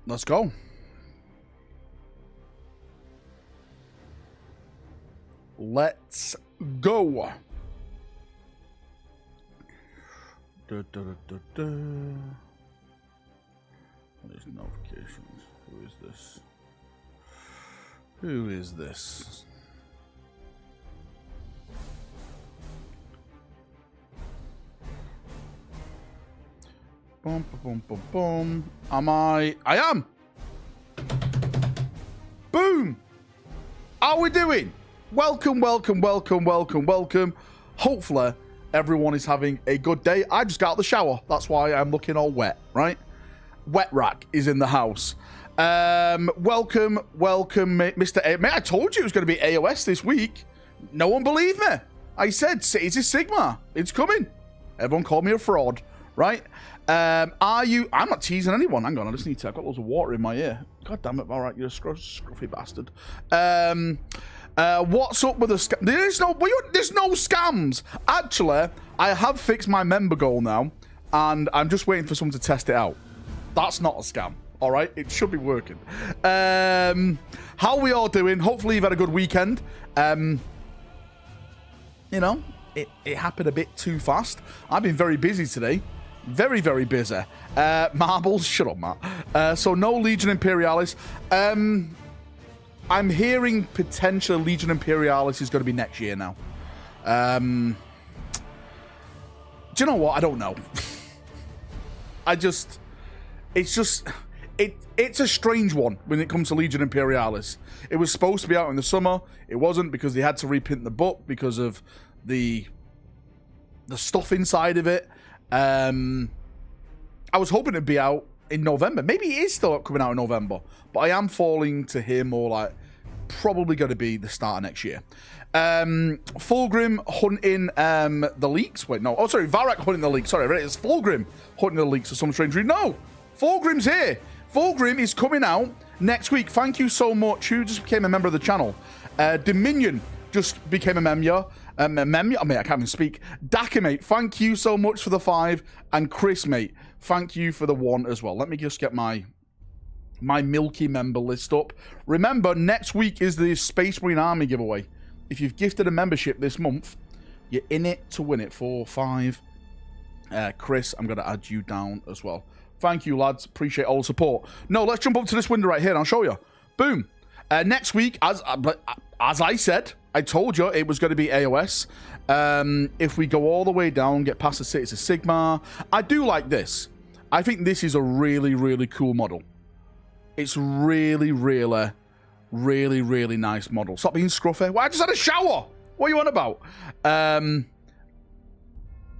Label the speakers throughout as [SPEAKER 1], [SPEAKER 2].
[SPEAKER 1] Let's go. Let's go. These notifications. Who is this? Who is this? Boom, boom, boom, boom. Am I? I am. Boom. How are we doing? Welcome, welcome, welcome, welcome, welcome. Hopefully, everyone is having a good day. I just got out of the shower. That's why I'm looking all wet, right? Warrak is in the house. Welcome, welcome, Mr. A. Mate, I told you it was going to be AOS this week. No one believed me. I said, Cities of Sigma. It's coming. Everyone called me a fraud, right? Are you... I'm not teasing anyone. Hang on, I just need to... I've got loads of water in my ear. God damn it, Valrak, you're a scruffy bastard. What's up with the scam? There's no scams. Actually, I have fixed my member goal now, and I'm just waiting for someone to test it out. That's not a scam. All right, it should be working. How are we all doing? Hopefully you've had a good weekend. You know, it happened a bit too fast. I've been very busy today. Very, very busy. Marbles, shut up, Matt. So no Legion Imperialis. I'm hearing potential Legion Imperialis is going to be next year now. Do you know what? I don't know. It's a strange one when it comes to Legion Imperialis. It was supposed to be out in the summer. It wasn't because they had to reprint the book because of the stuff inside of it. I was hoping it'd be out in November. Maybe it is still coming out in November, but I am falling to hear more like probably going to be the start of next year. Fulgrim hunting the leaks. Wait, no. Oh, sorry. Valrak hunting the leaks. Sorry, it's Fulgrim hunting the leaks for some strange reason. No, Fulgrim's here. Fulgrim is coming out next week. Thank you so much. Who just became a member of the channel? Dominion just became a member. I mean, I can't even speak. Daka, mate, thank you so much for the 5. And Chris, mate, thank you for the 1 as well. Let me just get my Milky member list up. Remember, next week is the Space Marine Army giveaway. If you've gifted a membership this month, you're in it to win it. 4, 5. Chris, I'm going to add you down as well. Thank you, lads. Appreciate all the support. No, let's jump up to this window right here and I'll show you. Boom. Next week, as I said, I told you it was going to be AOS. If we go all the way down, get past the Cities of Sigma, I do like this. I think this is a really, really cool model. It's really, really, really, really nice model. Stop being scruffy. Well, I just had a shower. What are you on about?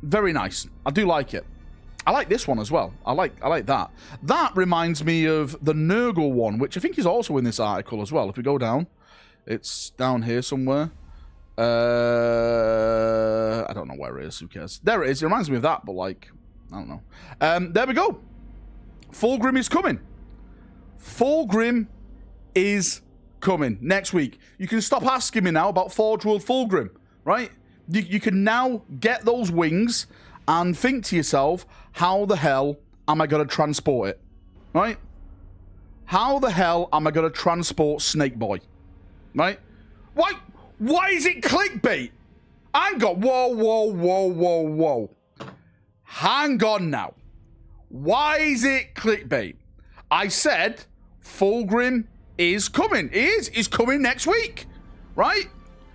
[SPEAKER 1] Very nice. I do like it. I like this one as well. I like that. That reminds me of the Nurgle one, which I think is also in this article as well. If we go down, it's down here somewhere. I don't know where it is. Who cares? There it is. It reminds me of that, but like, I don't know. There we go. Fulgrim is coming. Fulgrim is coming next week. You can stop asking me now about Forge World Fulgrim, right? You can now get those wings and think to yourself, how the hell am I going to transport it, right? How the hell am I going to transport Snake Boy, right? Why is it clickbait? Hang on, whoa. Hang on now. Why is it clickbait? I said Fulgrim is coming. He's coming next week, right?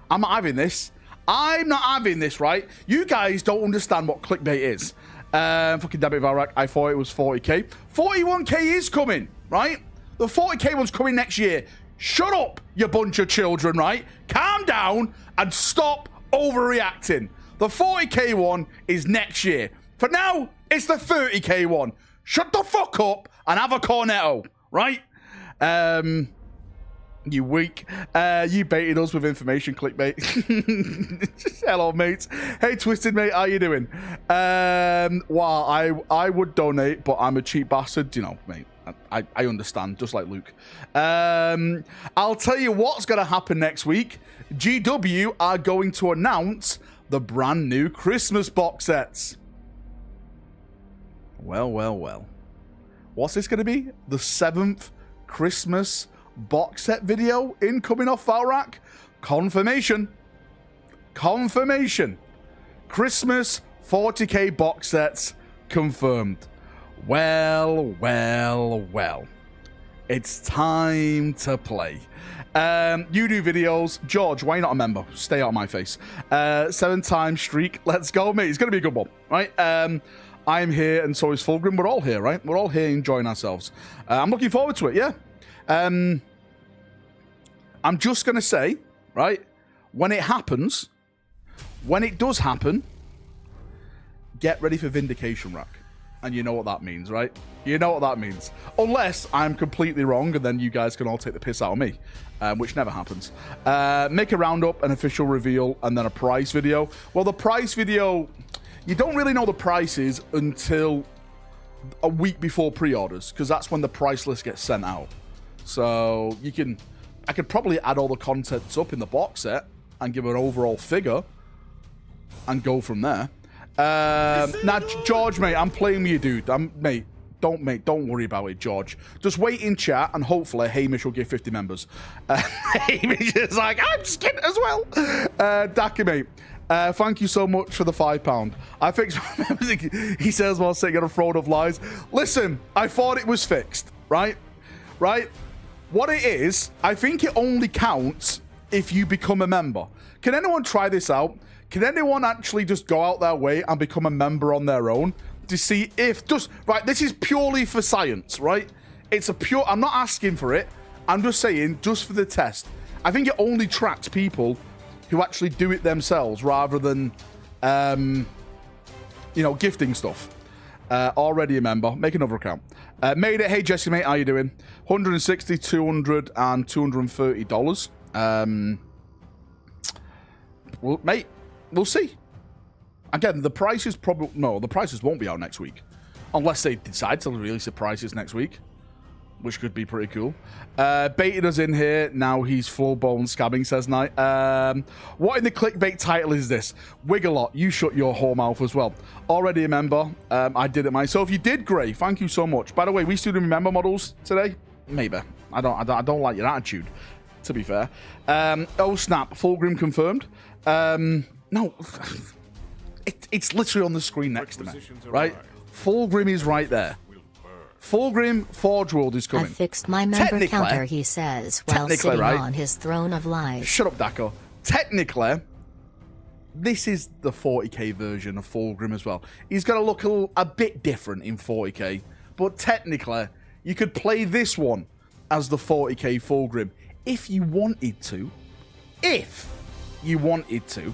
[SPEAKER 1] I'm not having this. I'm not having this, right? You guys don't understand what clickbait is. Fucking damn it, Valrak. I thought it was 40k. 41k is coming, right? The 40k one's coming next year. Shut up, you bunch of children, right? Calm down and stop overreacting. The 40k one is next year. For now, it's the 30k one. Shut the fuck up and have a cornetto, right? You weak. You baited us with information, clickbait. Hello, mates. Hey, Twisted, mate. How you doing? Well, I would donate, but I'm a cheap bastard. You know, mate. I understand, just like Luke. I'll tell you what's going to happen next week. GW are going to announce the brand new Christmas box sets. Well. What's this going to be? The 7th Christmas box set video incoming off Valrak? Confirmation. Confirmation. Christmas 40k box sets confirmed. Well, well, well. It's time to play. You do videos. George, why are you not a member? Stay out of my face. 7-time streak. Let's go, mate. It's going to be a good one, right? I'm here, and so is Fulgrim. We're all here, right? We're all here enjoying ourselves. I'm looking forward to it, yeah. I'm just going to say, right, when it happens, when it does happen, get ready for Vindication Rack. And you know what that means, right? You know what that means. Unless I'm completely wrong, and then you guys can all take the piss out of me, which never happens. Make a roundup, an official reveal, and then a price video. Well, the price video, you don't really know the prices until a week before pre-orders, because that's when the price list gets sent out. So I could probably add all the contents up in the box set and give an overall figure and go from there. Now, George, mate, I'm playing with you, dude. Don't worry about it, George. Just wait in chat, and hopefully Hamish will give 50 members. Hamish is like, I'm skint as well. Daki, mate, thank you so much for the £5. I fixed my members. He says while sitting on a throne of lies. Listen, I thought it was fixed, right? Right? What it is, I think it only counts if you become a member. Can anyone try this out? Can anyone actually just go out their way and become a member on their own to see if right, this is purely for science, right? It's a pure, I'm not asking for it. I'm just saying, just for the test. I think it only tracks people who actually do it themselves rather than, you know, gifting stuff. Already a member. Make another account. Made it. Hey, Jesse, mate. How you doing? $160, $200, and $230. Well, mate, we'll see. Again, the prices probably... No, the prices won't be out next week. Unless they decide to release the prices next week. Which could be pretty cool. Baited us in here. Now he's full-blown scabbing, says Knight. What in the clickbait title is this? Wiggalot, you shut your whore mouth as well. Already a member. I did it myself. You did, Gray. Thank you so much. By the way, we still doing member models today? Maybe. I don't like your attitude, to be fair. Oh, snap. Fulgrim confirmed. No. It's literally on the screen next to me. Right? Fulgrim is right there. Fulgrim Forge World is coming.
[SPEAKER 2] I fixed my member counter, he says, while sitting on his throne of lies.
[SPEAKER 1] Shut up, Daco. Technically, this is the 40k version of Fulgrim as well. He's going to look a bit different in 40k, but technically, you could play this one as the 40k Fulgrim if you wanted to. If you wanted to.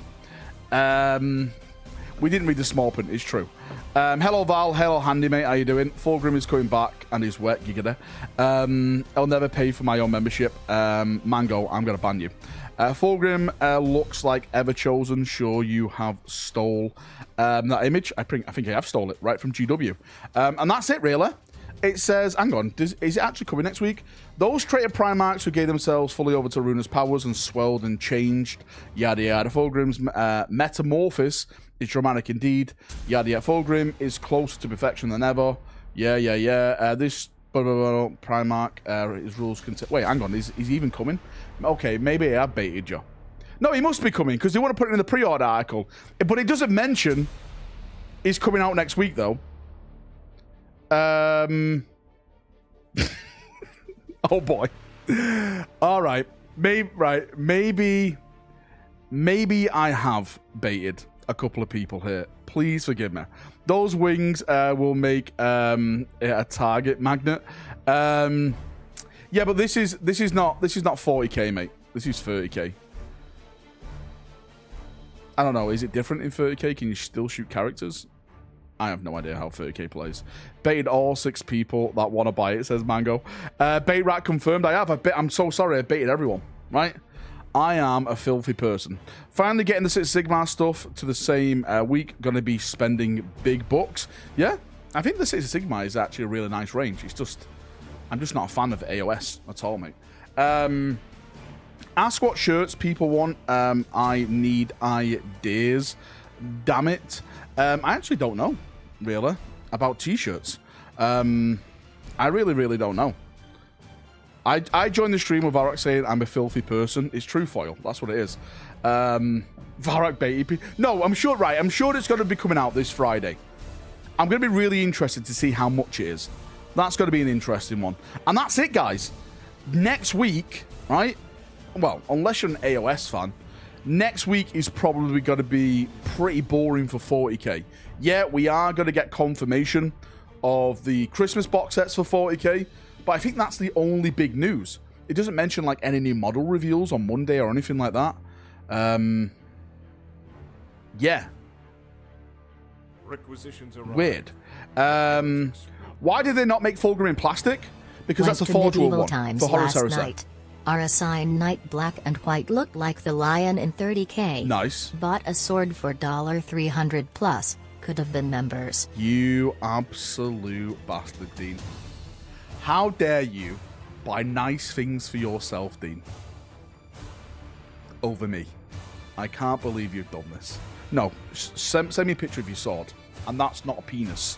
[SPEAKER 1] We didn't read the small print, it's true. Hello, Val. Hello, Handy, mate. How you doing? Fulgrim is coming back and he's wet, giggity. I'll never pay for my own membership. Mango, I'm going to ban you. Fulgrim looks like Ever Chosen. Sure, you have stole that image. I think I have stole it right from GW. And that's it, really. It says, hang on, is it actually coming next week? Those traitor Primarchs who gave themselves fully over to Runa's powers and swelled and changed, yada yada. Fulgrim's metamorphosis is dramatic indeed, yada yada. Fulgrim is closer to perfection than ever. Yeah. This Primarch, his rules can... Wait, hang on, is he even coming? Okay, maybe I have baited you. No, he must be coming, because they want to put it in the pre-order article. But it doesn't mention he's coming out next week, though. Oh boy. All right. Maybe I have baited a couple of people here. Please forgive me. Those wings will make a target magnet. Yeah, but this is not 40k, mate. This is 30k. I don't know. Is it different in 30k? Can you still shoot characters? I have no idea how 30k plays. Baited all 6 people that want to buy it, says Mango. Bait rat confirmed. I have. I'm so sorry. I baited everyone, right? I am a filthy person. Finally getting the Six Sigmar stuff to the same week. Going to be spending big bucks. Yeah, I think the Six Sigmar is actually a really nice range. It's just, I'm just not a fan of AOS at all, mate. Ask what shirts people want. I need ideas. Damn it. I actually don't know, really, about t-shirts. I really, really don't know. I joined the stream with Valrak saying I'm a filthy person. It's true foil. That's what it is. Valrak bait. No, I'm sure, right. I'm sure it's going to be coming out this Friday. I'm going to be really interested to see how much it is. That's going to be an interesting one. And that's it, guys. Next week, right? Well, unless you're an AOS fan, next week is probably going to be pretty boring for 40k. Yeah, we are going to get confirmation of the Christmas box sets for 40k, but I think that's the only big news. It doesn't mention like any new model reveals on Monday or anything like that. Yeah.
[SPEAKER 3] Requisitions are
[SPEAKER 1] weird. Why did they not make Fulgrim in plastic? Because that's a Forge World one for Horus Heresy.
[SPEAKER 2] RSI Knight Black and White looked like the Lion in 30k.
[SPEAKER 1] Nice.
[SPEAKER 2] Bought a sword for $300 plus. Could have been members.
[SPEAKER 1] You absolute bastard, Dean. How dare you buy nice things for yourself, Dean? Over me. I can't believe you've done this. No, send me a picture of your sword. And that's not a penis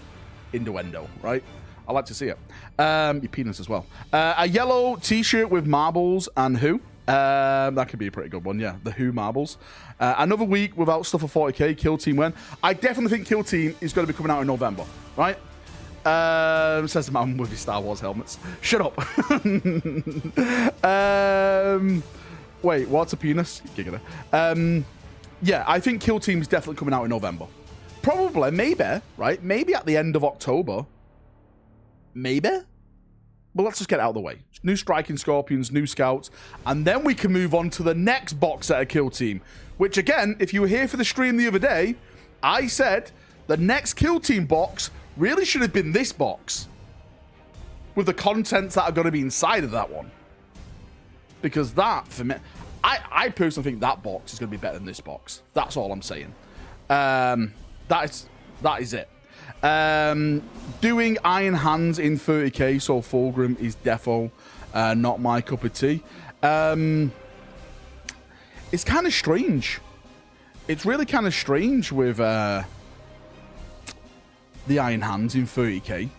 [SPEAKER 1] innuendo, right? I like to see it. Your penis as well. A yellow t-shirt with marbles and who? That could be a pretty good one, yeah. The Who marbles. Another week without stuff for 40k. Kill Team when? I definitely think Kill Team is going to be coming out in November, right? Says the man with his Star Wars helmets. Shut up. Wait, what's a penis? Giggler. Yeah, I think Kill Team is definitely coming out in November. Probably, maybe, right? Maybe at the end of October. Maybe? But let's just get it out of the way. New Striking Scorpions, new Scouts, and then we can move on to the next box set of Kill Team. Which, again, if you were here for the stream the other day, I said the next Kill Team box really should have been this box. With the contents that are going to be inside of that one. Because that, for me, I personally think that box is going to be better than this box. That's all I'm saying. That is it. Doing Iron Hands in 30k, so Fulgrim is defo not my cup of tea. It's kind of strange. It's really kind of strange with the Iron Hands in 30k,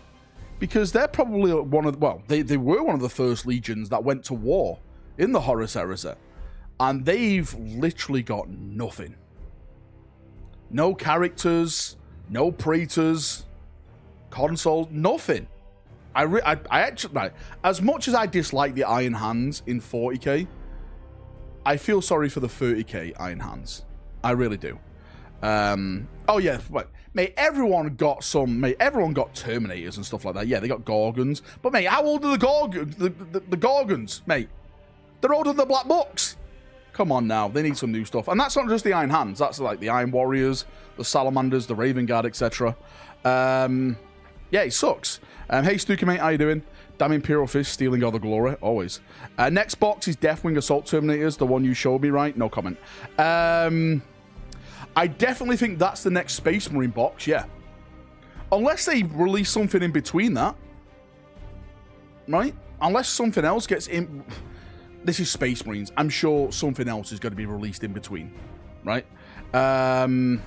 [SPEAKER 1] because they're probably one of the, well, they were one of the first legions that went to war in the Horus Heresy, and they've literally got nothing. No characters, no praetors, console, nothing. I actually, like, as much as I dislike the Iron Hands in 40k, I feel sorry for the 30k Iron Hands. I really do. Oh yeah, mate, everyone got Terminators and stuff like that. Yeah, they got Gorgons. But mate, how old are the Gorgons? The Gorgons, mate? They're older than the Black Books. Come on now, they need some new stuff. And that's not just the Iron Hands, that's like the Iron Warriors, the Salamanders, the Raven Guard, etc. Yeah, it sucks. Hey Stuka, mate, how you doing? Damn Imperial Fist stealing all the glory, always. Next box is Deathwing Assault Terminators, the one you showed me, right? No comment. I definitely think that's the next Space Marine box, yeah. Unless they release something in between that. Right? Unless something else gets in... This is Space Marines. I'm sure something else is going to be released in between. Right? Ads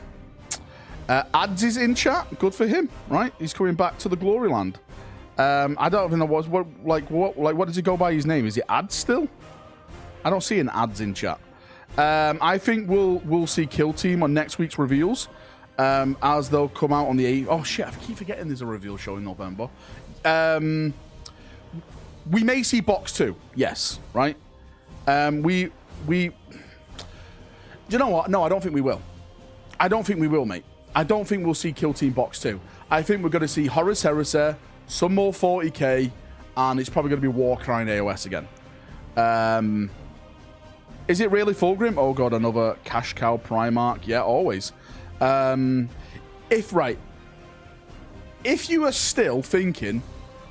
[SPEAKER 1] is in chat. Good for him, right? He's coming back to the Glory Land. I don't even know what does he go by his name? Is it Ads still? I don't see an Ads in chat. I think we'll see Kill Team on next week's reveals, as they'll come out on the 8th. Oh shit! I keep forgetting there's a reveal show in November. We may see Box 2. Yes, right. Do you know what? No, I don't think we will. I don't think we will, mate. I don't think we'll see Kill Team Box 2. I think we're going to see Horus Heresy, some more 40k, and it's probably going to be Warcry and AOS again. Is it really Fulgrim? Oh god, another Cash Cow Primarch. Yeah, always. If you are still thinking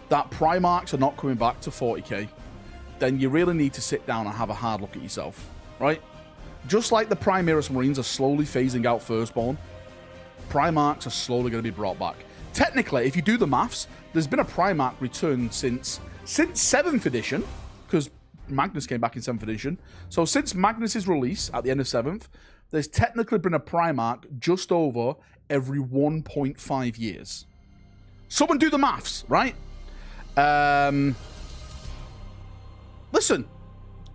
[SPEAKER 1] that Primarchs are not coming back to 40k, then you really need to sit down and have a hard look at yourself, right? Just like the Primaris Marines are slowly phasing out Firstborn, Primarchs are slowly going to be brought back. Technically, if you do the maths, there's been a Primarch return since 7th edition, because Magnus came back in 7th edition. So since Magnus's release at the end of 7th, there's technically been a Primarch just over every 1.5 years. Someone do the maths, right? Listen,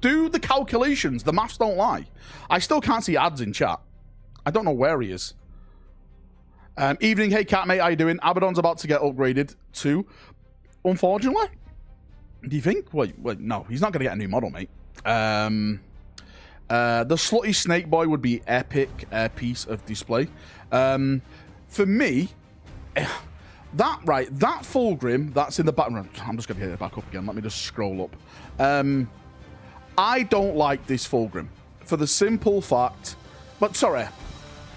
[SPEAKER 1] do the calculations. The maths don't lie. I still can't see ads in chat. I don't know where he is. Evening, hey cat mate, how you doing? Abaddon's about to get upgraded too. Unfortunately, do you think? Wait, no, he's not going to get a new model, mate. The slutty snake boy would be epic piece of display. For me, that Fulgrim that's in the background. I'm just going to get it back up again. Let me just scroll up. I don't like this Fulgrim for the simple fact, but sorry,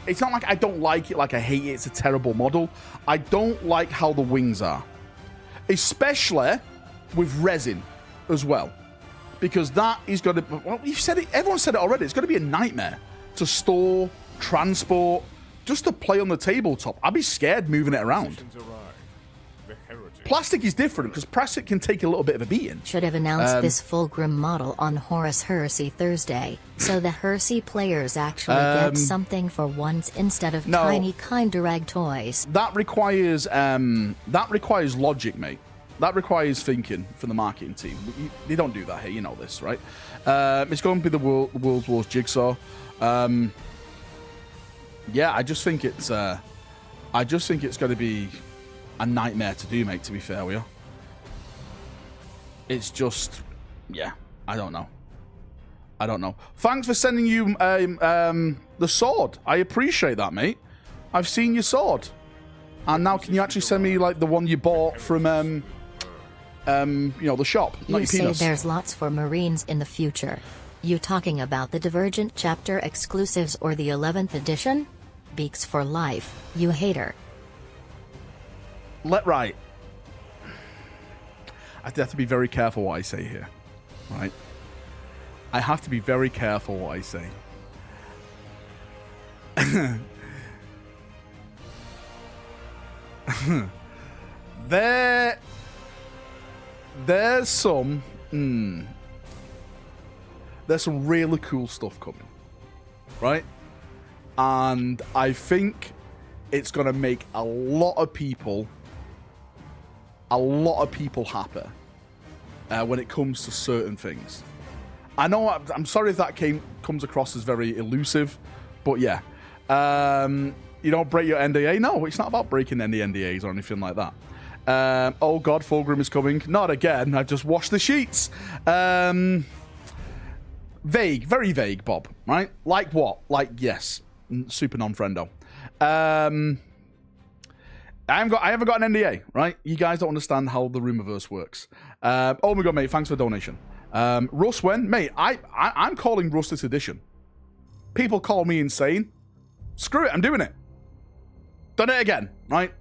[SPEAKER 1] it's not like I don't like it, like I hate it. It's a terrible model. I don't like how the wings are, especially with resin as well, because that is going to. Well, you've said it. Everyone said it already. It's going to be a nightmare to store, transport, just to play on the tabletop. I'd be scared moving it around. Plastic is different because plastic can take a little bit of a beating.
[SPEAKER 2] Should have announced this Fulgrim model on Horus Heresy Thursday, so the Heresy players actually get something for once instead of tiny kind-of-rag toys.
[SPEAKER 1] That requires logic, mate. That requires thinking for the marketing team. They don't do that here, you know this, right? It's going to be the World Wars Jigsaw. Yeah, I just think it's going to be a nightmare to do, mate, to be fair with you. It's just, yeah, I don't know. Thanks for sending you the sword. I appreciate that, mate. I've seen your sword. And now can you actually send me, like, the one you bought from, you know, the shop?
[SPEAKER 2] You say there's lots for Marines in the future. You talking about the Divergent chapter exclusives or the 11th edition? Beaks for life, you hater.
[SPEAKER 1] Right. I have to be very careful what I say here, right? I have to be very careful what I say. There's some really cool stuff coming, right? And I think it's going to make a lot of people happy when it comes to certain things. I know I'm sorry if that comes across as very elusive, but yeah. You don't break your NDA? No, it's not about breaking any NDAs or anything like that. Oh god, Fulgrim is coming. Not again. I've just washed the sheets. Vague, very vague, Bob, right? Like what? Like, yes. Super non-friendo. I haven't got an NDA, right? You guys don't understand how the Rumorverse works. Oh my god, mate, thanks for the donation. Russ, when? Mate, I'm calling Russ this edition. People call me insane. Screw it, I'm doing it. Done it again, right?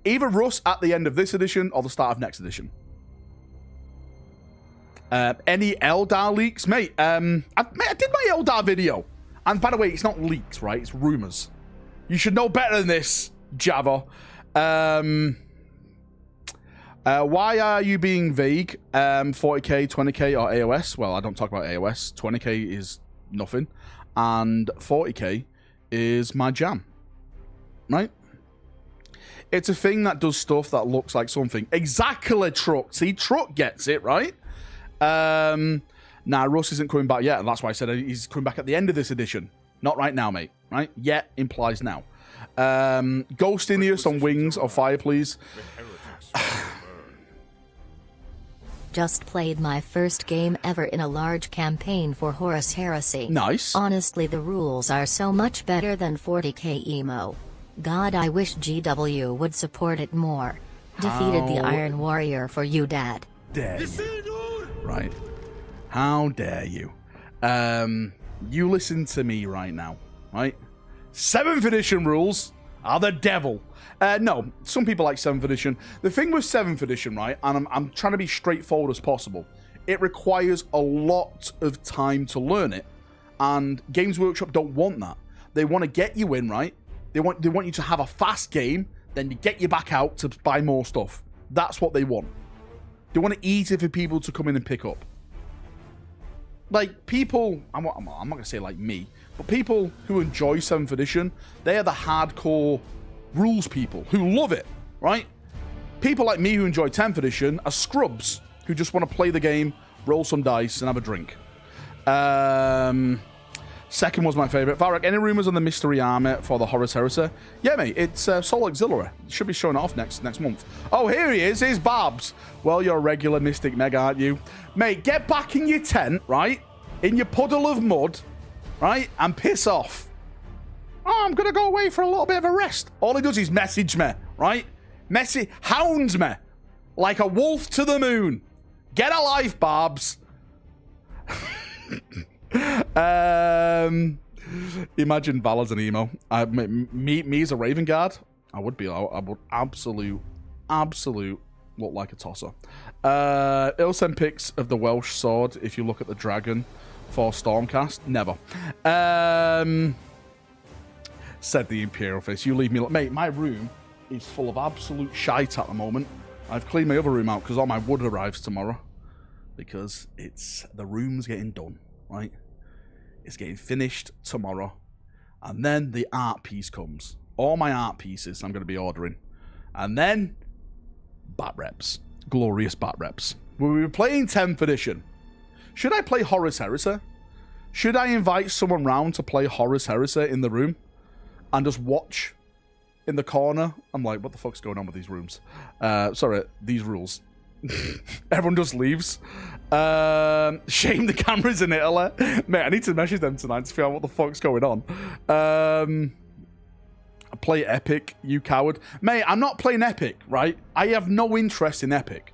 [SPEAKER 1] Either Russ at the end of this edition or the start of next edition. Any Eldar leaks? Mate, I did my Eldar video. And by the way, it's not leaks, right? It's rumors. You should know better than this, Java. Why are you being vague? 40k, 20k, or AOS? Well, I don't talk about AOS. 20k is nothing. And 40k is my jam. Right? It's a thing that does stuff that looks like something. Exactly, Truck. See, Truck gets it, right? Nah, Russ isn't coming back yet, and that's why I said he's coming back at the end of this edition. Not right now, mate. Right? Yet implies now. Ghost Ineos on wings or fire, please.
[SPEAKER 2] Just played my first game ever in a large campaign for Horus Heresy.
[SPEAKER 1] Nice.
[SPEAKER 2] Honestly, the rules are so much better than 40k emo. God, I wish GW would support it more. Defeated the Iron Warrior for you, Dad.
[SPEAKER 1] Dare you. Right. How dare you? You listen to me right now, right? 7th edition rules are the devil. No, some people like 7th edition. The thing with 7th edition, right, and I'm trying to be straightforward as possible, it requires a lot of time to learn it, and Games Workshop don't want that. They want to get you in, right? They want you to have a fast game, then you get you back out to buy more stuff. That's what they want. They want it easy for people to come in and pick up. Like, people, I'm not going to say like me, but people who enjoy 7th edition, they are the hardcore rules people who love it, right? People like me who enjoy 10th edition are scrubs who just want to play the game, roll some dice, and have a drink. Second was my favorite. Valrak, any rumors on the mystery armor for the Horus Heresy? Yeah, mate, it's Soul Auxiliary. It should be showing it off next month. Oh, here he is. Here's Babs. Well, you're a regular Mystic Meg, aren't you? Mate, get back in your tent, right? In your puddle of mud, right? And piss off. Oh, I'm going to go away for a little bit of a rest. All he does is message me, right? Hounds me. Like a wolf to the moon. Get a life, Babs. Imagine Val as an emo. Me as a Raven Guard. I would absolute look like a tosser. It'll send pics of the Welsh sword if you look at the dragon for Stormcast. Never. Said the Imperial Face. You leave me, mate. My room is full of absolute shite at the moment. I've cleaned my other room out because all my wood arrives tomorrow. Because the room's getting done, right? It's getting finished tomorrow. And then the art piece comes. All my art pieces I'm going to be ordering. And then, bat reps. Glorious bat reps. We'll be playing 10th edition. Should I play Horus Heresy? Should I invite someone round to play Horus Heresy in the room? And just watch in the corner? I'm like, what the fuck's going on with these rooms? Sorry, these rules. Everyone just leaves. Shame the cameras in Italy. Mate, I need to message them tonight to figure out what the fuck's going on. Play Epic, you coward. Mate, I'm not playing Epic, right? I have no interest in Epic.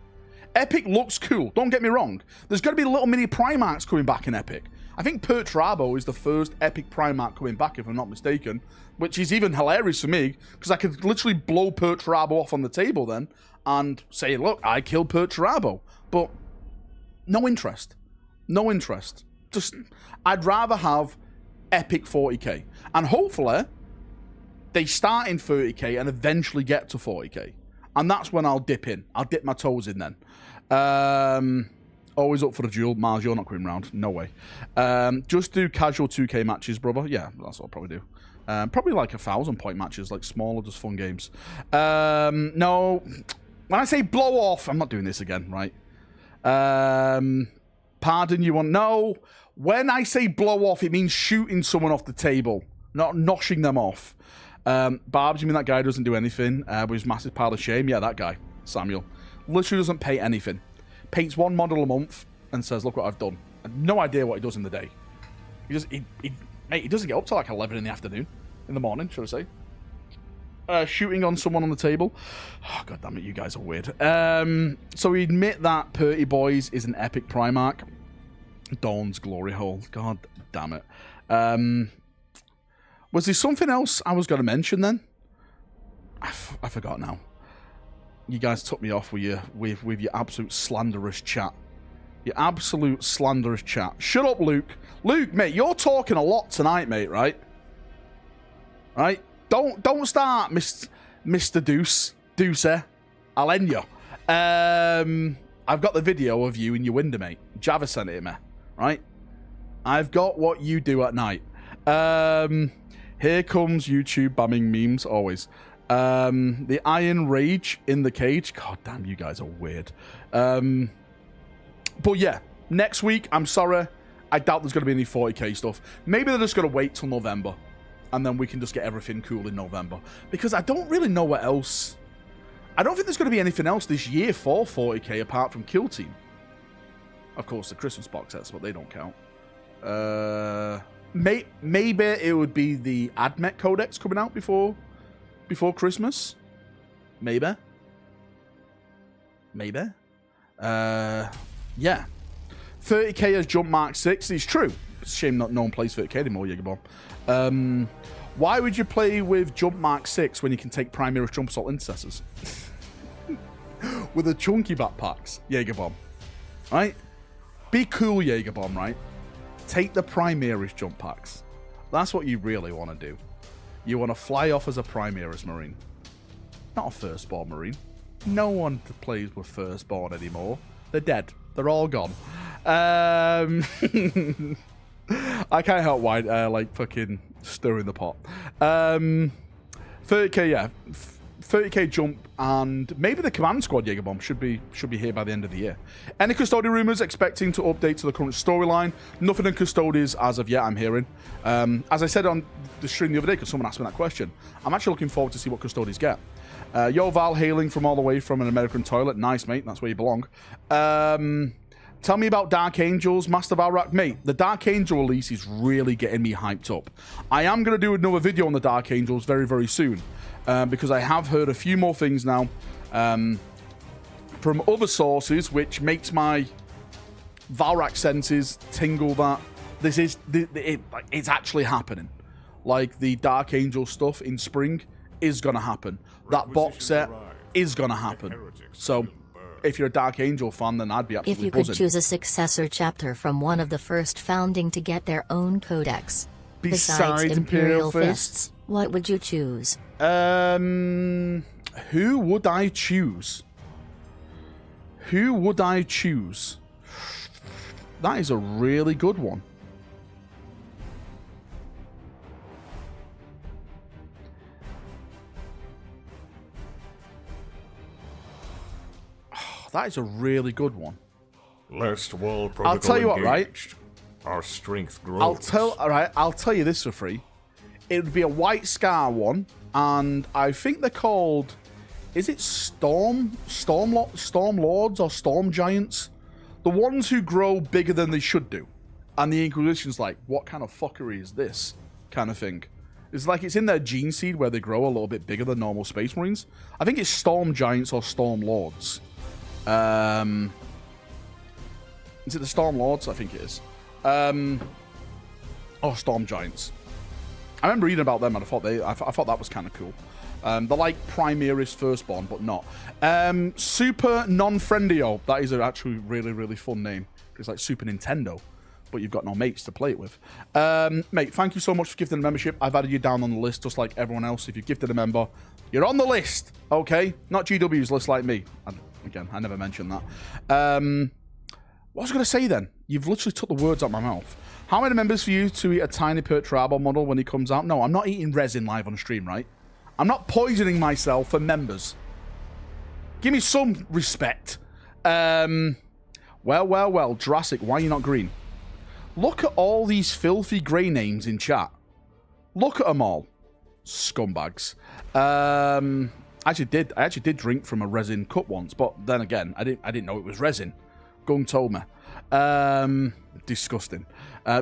[SPEAKER 1] Epic looks cool, don't get me wrong. There's got to be little mini Primarchs coming back in Epic. I think Perturabo is the first Epic Primarch coming back, if I'm not mistaken, which is even hilarious for me, because I could literally blow Perturabo off on the table then, and say, look, I killed Perturabo. But no interest. No interest. Just, I'd rather have Epic 40k. And hopefully, they start in 30k and eventually get to 40k. And that's when I'll dip in. I'll dip my toes in then. Always up for the duel. Mars, you're not coming round. No way. Just do casual 2k matches, brother. Yeah, that's what I'll probably do. Probably like 1,000-point matches, like smaller, just fun games. No... When I say blow off, I'm not doing this again, right? Pardon you want... No. When I say blow off, it means shooting someone off the table, not noshing them off. Barbs, you mean that guy doesn't do anything with his massive pile of shame? Yeah, that guy, Samuel. Literally doesn't pay anything. Paints one model a month and says, look what I've done. I have no idea what he does in the day. Mate, he doesn't get up till like 11 in the afternoon. In the morning, should I say. Shooting on someone on the table. Oh, God damn it, you guys are weird. So we admit that Purty Boys is an epic Primarch. Dawn's Glory Hole. God damn it. Was there something else I was going to mention then? I forgot now. You guys took me off with your absolute slanderous chat. Your absolute slanderous chat. Shut up, Luke. Luke, mate, you're talking a lot tonight, mate, right? Right? Don't start, Mr. Deucer. I'll end you. I've got the video of you in your window, mate. Java sent it to me, right? I've got what you do at night. Here comes YouTube bamming memes, always. The Iron Rage in the cage. God damn, you guys are weird. But yeah, next week, I'm sorry. I doubt there's going to be any 40k stuff. Maybe they're just going to wait till November. And then we can just get everything cool in November. Because I don't really know what else. I don't think there's going to be anything else this year for 40k apart from Kill Team. Of course, the Christmas box sets, but they don't count. Maybe it would be the Admech Codex coming out before Christmas. Maybe. Yeah. 30k as Jump Mark 6 is true. It's a shame not no one plays 30k anymore, Jägerbomb. Why would you play with Jump Mark 6 when you can take Primaris Jump Assault Intercessors? With the chunky backpacks, Jägerbomb. Right? Be cool, Jägerbomb, right? Take the Primaris jump packs. That's what you really want to do. You want to fly off as a Primaris Marine. Not a Firstborn Marine. No one plays with Firstborn anymore. They're dead. They're all gone. I can't help why, like, fucking stirring the pot. 30k, yeah. 30k jump, and maybe the Command Squad Jaeger Bomb should be here by the end of the year. Any Custody rumors expecting to update to the current storyline? Nothing in Custodies as of yet, I'm hearing. As I said on the stream the other day, because someone asked me that question, I'm actually looking forward to see what Custodies get. Yo, Val, hailing from all the way from an American toilet. Nice, mate. That's where you belong. Tell me about Dark Angels, Master Valrak. Mate, the Dark Angel release is really getting me hyped up. I am going to do another video on the Dark Angels very, very soon. Because I have heard a few more things now from other sources, which makes my Valrak senses tingle that this is it's actually happening. Like, the Dark Angel stuff in spring is going to happen. That box set is going to happen. So, if you're a Dark Angel fan, then I'd be absolutely
[SPEAKER 2] buzzing. If you could choose a successor chapter from one of the first founding to get their own codex, besides Imperial Fists, what would you choose?
[SPEAKER 1] Who would I choose? Who would I choose? That is a really good one. That is a really good one.
[SPEAKER 3] Last wall protocol
[SPEAKER 1] I'll tell you what,
[SPEAKER 3] engaged.
[SPEAKER 1] right?
[SPEAKER 3] Our strength grows.
[SPEAKER 1] I'll tell you this for free. It would be a White Scar one, and I think they're called, is it Storm Lords or Storm Giants? The ones who grow bigger than they should do. And the Inquisition's like, what kind of fuckery is this? Kind of thing. It's like it's in their gene seed where they grow a little bit bigger than normal Space Marines. I think it's Storm Giants or Storm Lords. Is it the Storm Lords? I think it is. Or Storm Giants. I remember reading about them and I thought that was kind of cool. They're like Primaris Firstborn, but not. Super Non-Friendio. That is actually really, really fun name. It's like Super Nintendo, but you've got no mates to play it with. Mate, thank you so much for gifting a membership. I've added you down on the list just like everyone else. If you've gifted a member, you're on the list, okay? Not GW's list like me. Again, I never mentioned that. What was I going to say then? You've literally took the words out of my mouth. How many members for you to eat a tiny Pert Tribal model when he comes out? No, I'm not eating resin live on stream, right? I'm not poisoning myself for members. Give me some respect. Well, Jurassic, why are you not green? Look at all these filthy grey names in chat. Look at them all. Scumbags. I actually did drink from a resin cup once, but then again, I didn't know it was resin. Gung told me. Disgusting.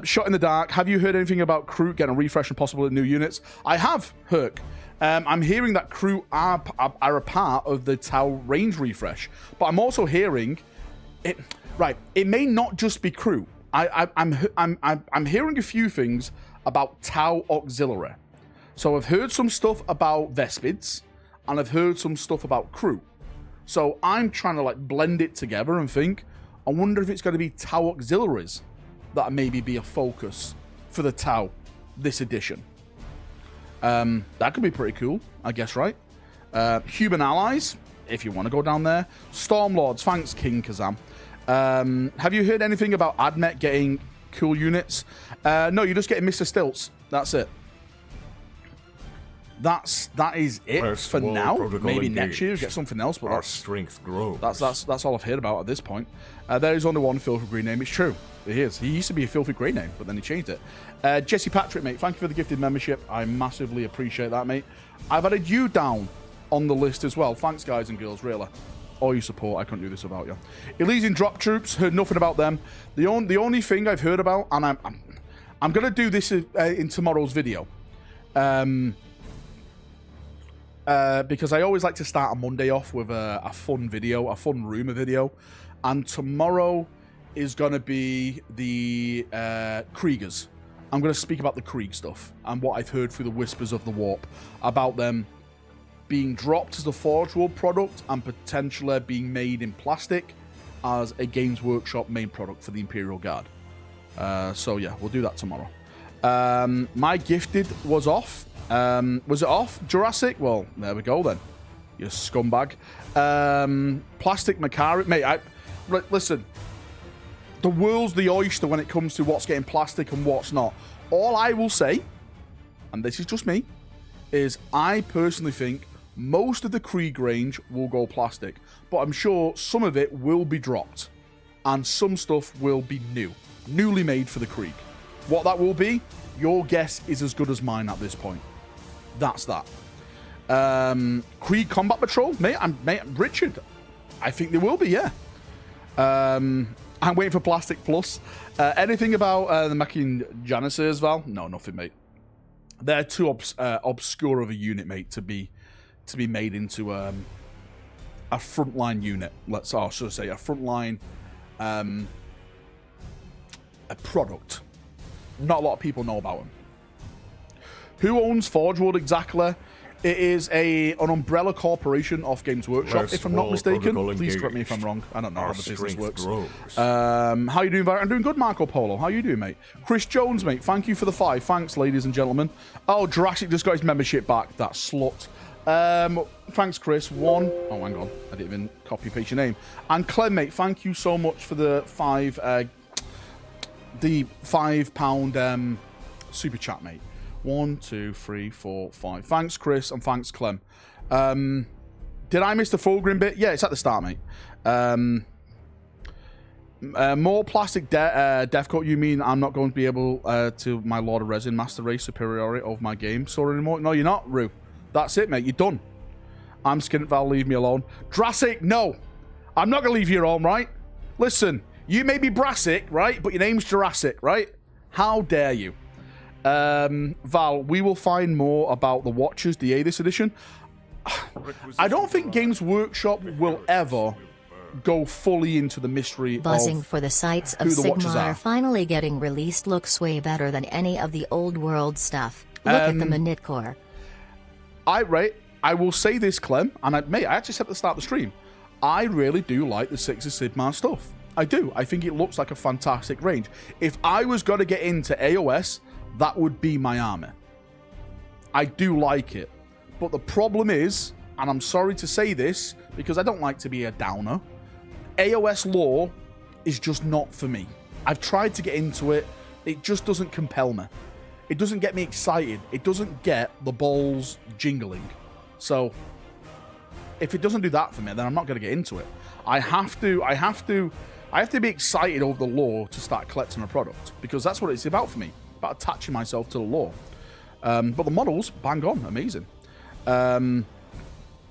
[SPEAKER 1] Shot in the dark. Have you heard anything about Crew getting a refresh and possible new units? I have, Herc. I'm hearing that Crew are a part of the Tau range refresh, but I'm also hearing it. Right, it may not just be Crew. I'm hearing a few things about Tau Auxiliary. So I've heard some stuff about Vespids, and I've heard some stuff about Crew. So I'm trying to like blend it together and think, I wonder if it's going to be Tau Auxiliaries that maybe be a focus for the Tau this edition. That could be pretty cool, I guess, right? Human allies, if you want to go down there. Stormlords, thanks, King Kazam. Have you heard anything about Admet getting cool units? No, you're just getting Mr. Stilts. That's it. That is it for now. Maybe next year get something else, but
[SPEAKER 3] our strength grows.
[SPEAKER 1] That's all I've heard about at this point. There is only one filthy green name. It's true. It is. He used to be a filthy green name, but then he changed it. Jesse Patrick, mate, thank you for the gifted membership. I massively appreciate that, mate. I've added you down on the list as well. Thanks, guys and girls, really. All your support. I couldn't do this without you. Elysian Drop Troops, heard nothing about them. The only thing I've heard about, and I'm going to do this in tomorrow's video. Because I always like to start a Monday off with a fun video, a fun rumor video. And tomorrow is going to be the Kriegers. I'm going to speak about the Krieg stuff and what I've heard through the whispers of the warp about them being dropped as a Forge World product and potentially being made in plastic as a Games Workshop main product for the Imperial Guard. So yeah, we'll do that tomorrow. My gifted was off. Was it off, Jurassic? Well, there we go then. You scumbag. Plastic Macari. Mate, listen. The world's the oyster when it comes to what's getting plastic and what's not. All I will say, and this is just me, is I personally think Most of the Krieg range will go plastic, but I'm sure some of it will be dropped, and some stuff will be newly made for the Krieg. What that will be, your guess is as good as mine at this point. That's that. Krieg Combat Patrol, mate, Richard, I think there will be, yeah. I'm waiting for Plastic Plus. Anything about the Machin Janissaries, Val? No, nothing, mate. They're too obscure of a unit, mate, to be made into a frontline unit. Should I say a frontline a product. Not a lot of people know about them. Who owns Forge World exactly? It is an umbrella corporation off Games Workshop, if I'm not mistaken. Please correct me if I'm wrong. I don't know how the business works. How you doing, Valrak? I'm doing good, Marco Polo. How you doing, mate? Chris Jones, mate. Thank you for the 5. Thanks, ladies and gentlemen. Oh, Jurassic just got his membership back. That slut. Thanks, Chris. 1. Oh, hang on. I didn't even copy paste your name. And Clem, mate. Thank you so much for the 5. The £5 super chat, mate. 1, 2, 3, 4, 5. Thanks, Chris, and thanks, Clem. Did I miss the Fulgrim bit? Yeah, it's at the start, mate. More plastic death coat. You mean I'm not going to be able to my Lord of Resin Master Race superiority of my game store anymore? No, you're not, Rue. That's it, mate. You're done. I'm skint Val. Leave me alone. Drassic, no. I'm not going to leave you alone, right? Listen, you may be Brassic, right? But your name's Jurassic, right? How dare you? Val, we will find more about the Watchers, the this edition. I don't think Games Workshop will ever go fully into the mystery
[SPEAKER 2] Buzzing for the sights of Sigmar finally getting released looks way better than any of the old world stuff. Look at the Manit Core.
[SPEAKER 1] I will say this, Clem, and I actually said at the start of the stream, I really do like the Six of Sigmar stuff. I do. I think it looks like a fantastic range. If I was going to get into AOS, that would be my army. I do like it. But the problem is, and I'm sorry to say this, because I don't like to be a downer, AOS lore is just not for me. I've tried to get into it. It just doesn't compel me. It doesn't get me excited. It doesn't get the balls jingling. So, if it doesn't do that for me, then I'm not going to get into it. I have to be excited over the lore to start collecting a product, because that's what it's about for me. About attaching myself to the lore. But the models, bang on, amazing.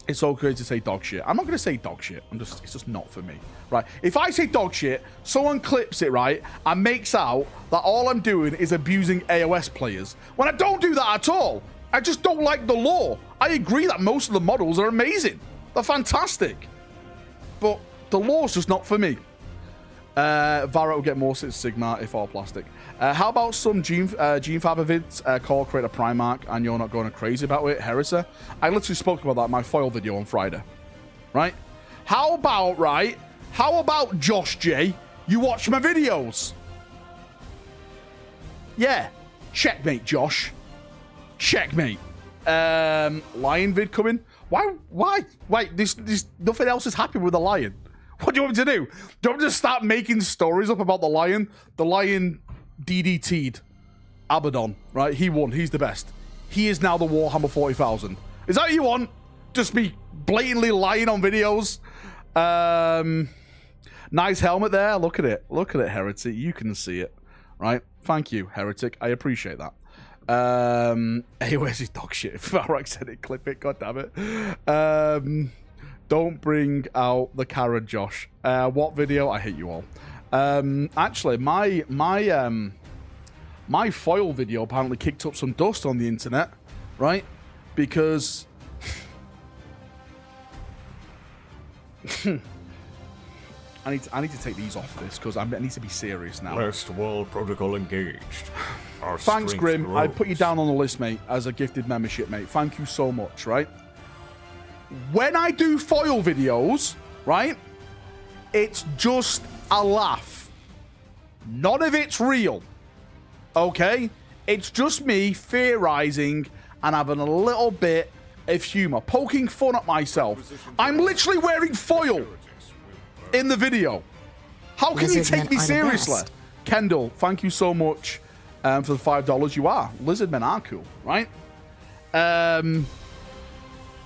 [SPEAKER 1] It's okay to say dog shit. I'm not going to say dog shit. It's just not for me, right? If I say dog shit, someone clips it, right, and makes out that all I'm doing is abusing AOS players, when I don't do that at all. I just don't like the lore. I agree that most of the models are amazing. They're fantastic. But the lore's just not for me. Valrak will get more Six Sigma if all plastic. How about some Gene Fiber vids call create a Primarch and you're not going crazy about it, Heresy? I literally spoke about that in my foil video on Friday. Right? How about Josh J, you watch my videos? Yeah. Checkmate, Josh. Checkmate. Lion vid coming. Why? Wait, there's nothing else is happening with the lion. What do you want me to do? Do you want me to start making stories up about the lion? The lion DDT'd Abaddon, right? He won. He's the best. He is now the Warhammer 40,000. Is that what you want? Just be blatantly lying on videos? Nice helmet there. Look at it. Look at it, Heretic. You can see it, right? Thank you, Heretic. I appreciate that. Hey, where's his dog shit? Valrak said it. Clip it. God damn it. Don't bring out the carrot, Josh. What video? I hate you all. Actually, my foil video apparently kicked up some dust on the internet, right? Because I need to take these off this because I need to be serious now.
[SPEAKER 3] Last wall protocol engaged.
[SPEAKER 1] Thanks, Grim. Grows. I put you down on the list, mate, as a gifted membership, mate. Thank you so much, right? When I do foil videos, right, it's just a laugh. None of it's real. Okay? It's just me theorizing and having a little bit of humor, poking fun at myself. I'm literally wearing foil in the video. How can you take me seriously? Kendall, thank you so much for the $5. You are. Lizardmen are cool, right?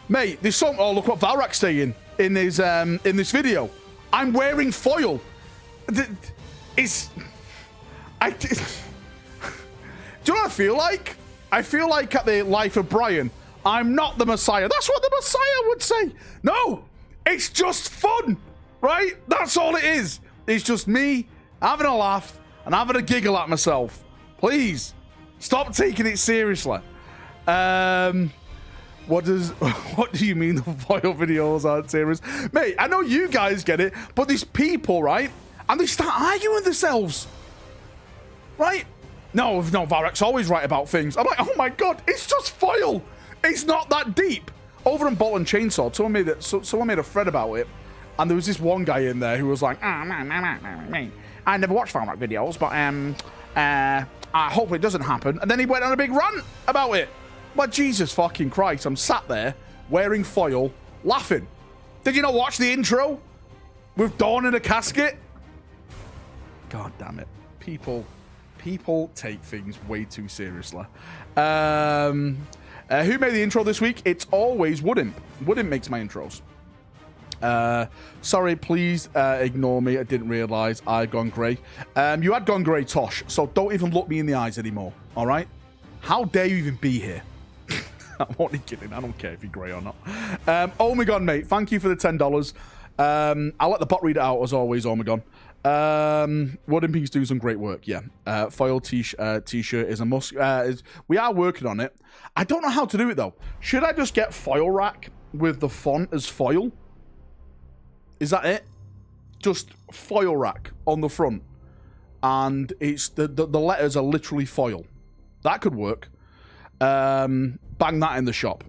[SPEAKER 1] Mate, there's some... Oh, look what Valrak's saying in this video. I'm wearing foil. It's... do you know what I feel like? I feel like at the Life of Brian, I'm not the Messiah. That's what the Messiah would say. No, it's just fun, right? That's all it is. It's just me having a laugh and having a giggle at myself. Please, stop taking it seriously. What do you mean the foil videos aren't serious? Mate, I know you guys get it, but these people, right? And they start arguing themselves. Right? No, Valrak's always right about things. I'm like, oh my god, it's just foil. It's not that deep. Over in Bolt and Chainsaw, someone made a thread about it, and there was this one guy in there who was like, I never watched Valrak videos, but I hope it doesn't happen. And then he went on a big rant about it. But Jesus fucking Christ, I'm sat there wearing foil, laughing. Did you not watch the intro with Dawn in a casket? God damn it. People take things way too seriously. Who made the intro this week? It's always Woodimp. Woodimp makes my intros. Sorry, please ignore me. I didn't realize I'd gone grey. You had gone grey, Tosh, so don't even look me in the eyes anymore, all right? How dare you even be here? I'm only kidding. I don't care if you're grey or not. Omegon, mate, thank you for the $10. I'll let the bot read it out, as always, Omegon. Woodimping's doing some great work, yeah. Foil t-shirt is a must. We are working on it. I don't know how to do it, though. Should I just get foil rack with the font as foil? Is that it? Just foil rack on the front. And it's the letters are literally foil. That could work. Bang that in the shop.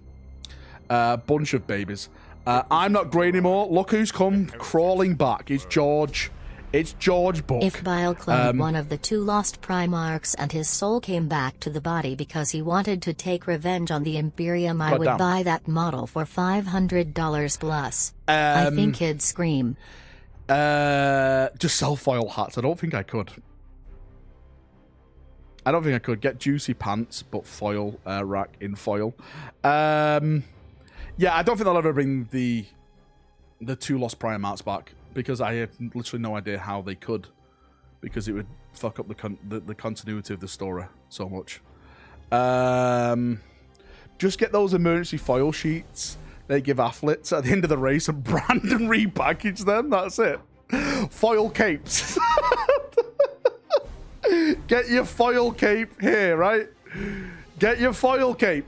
[SPEAKER 1] Bunch of babies. I'm not grey anymore. Look who's come crawling back. It's George. It's George Buck.
[SPEAKER 2] If Bile cloned one of the 2 lost Primarchs and his soul came back to the body because he wanted to take revenge on the Imperium, I would buy that model for $500 plus. I think he'd scream.
[SPEAKER 1] Just sell foil hats. I don't think I could. Get juicy pants, but foil rack in foil. Yeah, I don't think they'll ever bring the 2 lost Primarchs back, because I have literally no idea how they could, because it would fuck up the continuity of the story so much. Just get those emergency foil sheets they give athletes at the end of the race and brand and repackage them. That's it. Foil capes. Get your foil cape here, right? Get your foil cape.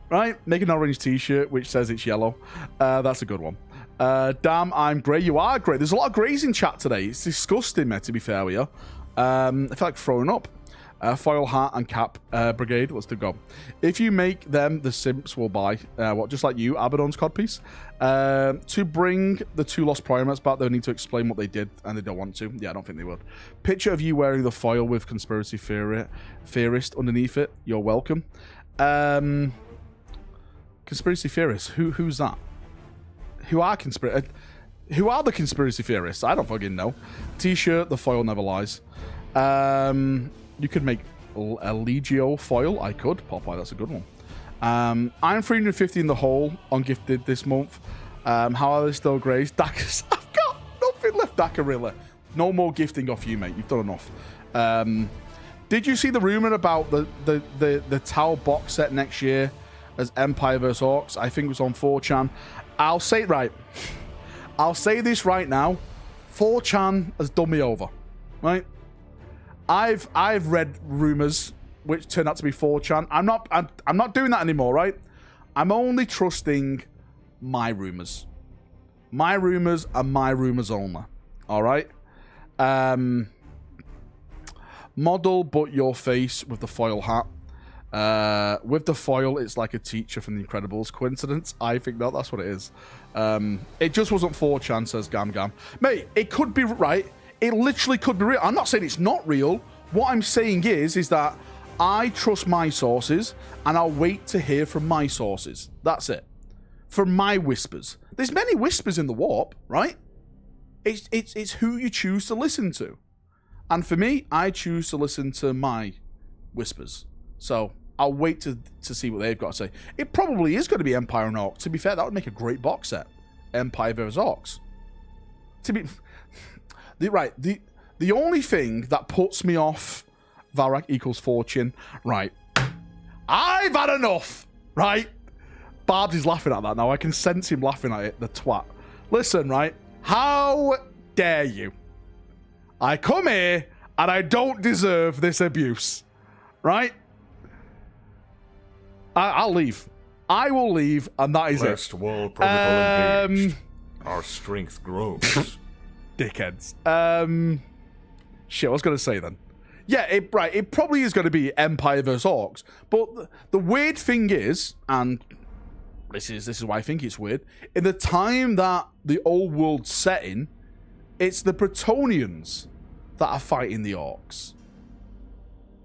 [SPEAKER 1] Right? Make an orange t-shirt which says it's yellow. That's a good one. Damn, I'm grey. You are grey. There's a lot of greys in chat today. It's disgusting, mate, to be fair with you. I feel like throwing up. Foil hat and cap brigade. Let's do go. If you make them, the simps will buy. Just like you, Abaddon's codpiece. To bring the 2 lost Primarchs back, they'll need to explain what they did, and they don't want to. Yeah, I don't think they would. Picture of you wearing the foil with conspiracy theorist underneath it. You're welcome. Conspiracy theorists. Who's that? Who are the conspiracy theorists? I don't fucking know. T-shirt, the foil never lies. You could make a Legio foil. I could. Popeye, that's a good one. I'm 350 in the hole on gifted this month. How are they still greys? Dackers. I've got nothing left, Dacker, really. No more gifting off you, mate. You've done enough. Did you see the rumor about the Tau box set next year as Empire vs. Orcs? I think it was on 4chan. I'll say it right. I'll say this right now. 4chan has done me over. Right? I've read rumors which turned out to be 4chan. I'm not doing that anymore, right? I'm only trusting my rumors. My rumors are my rumors only. All right? Model but your face with the foil hat. With the foil, it's like a teacher from The Incredibles. Coincidence? I think that's what it is. It just wasn't 4chan, says Gam Gam. Mate, it could be right. It literally could be real. I'm not saying it's not real. What I'm saying is that I trust my sources, and I'll wait to hear from my sources. That's it. From my whispers. There's many whispers in the warp, right? It's who you choose to listen to. And for me, I choose to listen to my whispers. So I'll wait to see what they've got to say. It probably is going to be Empire and Orcs. To be fair, that would make a great box set. Empire versus Orcs. To be the only thing that puts me off Valrak equals fortune, right? I've had enough, right? Barbs is laughing at that now. I can sense him laughing at it, the twat. Listen, right? How dare you? I come here and I don't deserve this abuse, right? I'll leave. I will leave, and that is
[SPEAKER 3] Last
[SPEAKER 1] it.
[SPEAKER 3] wall protocol engaged. Our strength grows.
[SPEAKER 1] Dickheads. Shit, I was going to say then. Yeah, it probably is going to be Empire versus Orcs, but the weird thing is, and this is why I think it's weird, in the time that the old world's set in, it's the Bretonnians that are fighting the Orcs.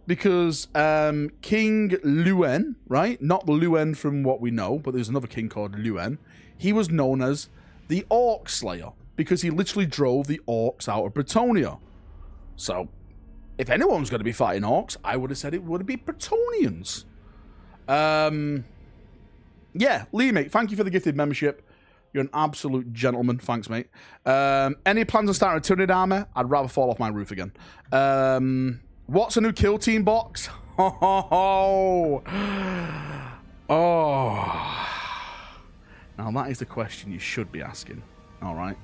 [SPEAKER 1] Because King Luen, right? Not the Luen from what we know, but there's another king called Luen. He was known as the Orc Slayer because he literally drove the Orcs out of Bretonnia. So, if anyone's going to be fighting Orcs, I would have said it would be Bretonnians. Yeah, Lee, mate, thank you for the gifted membership. You're an absolute gentleman. Thanks, mate. Any plans on starting a Tyranid armor? I'd rather fall off my roof again. What's a new kill team box? Oh. Now, that is the question you should be asking. All right.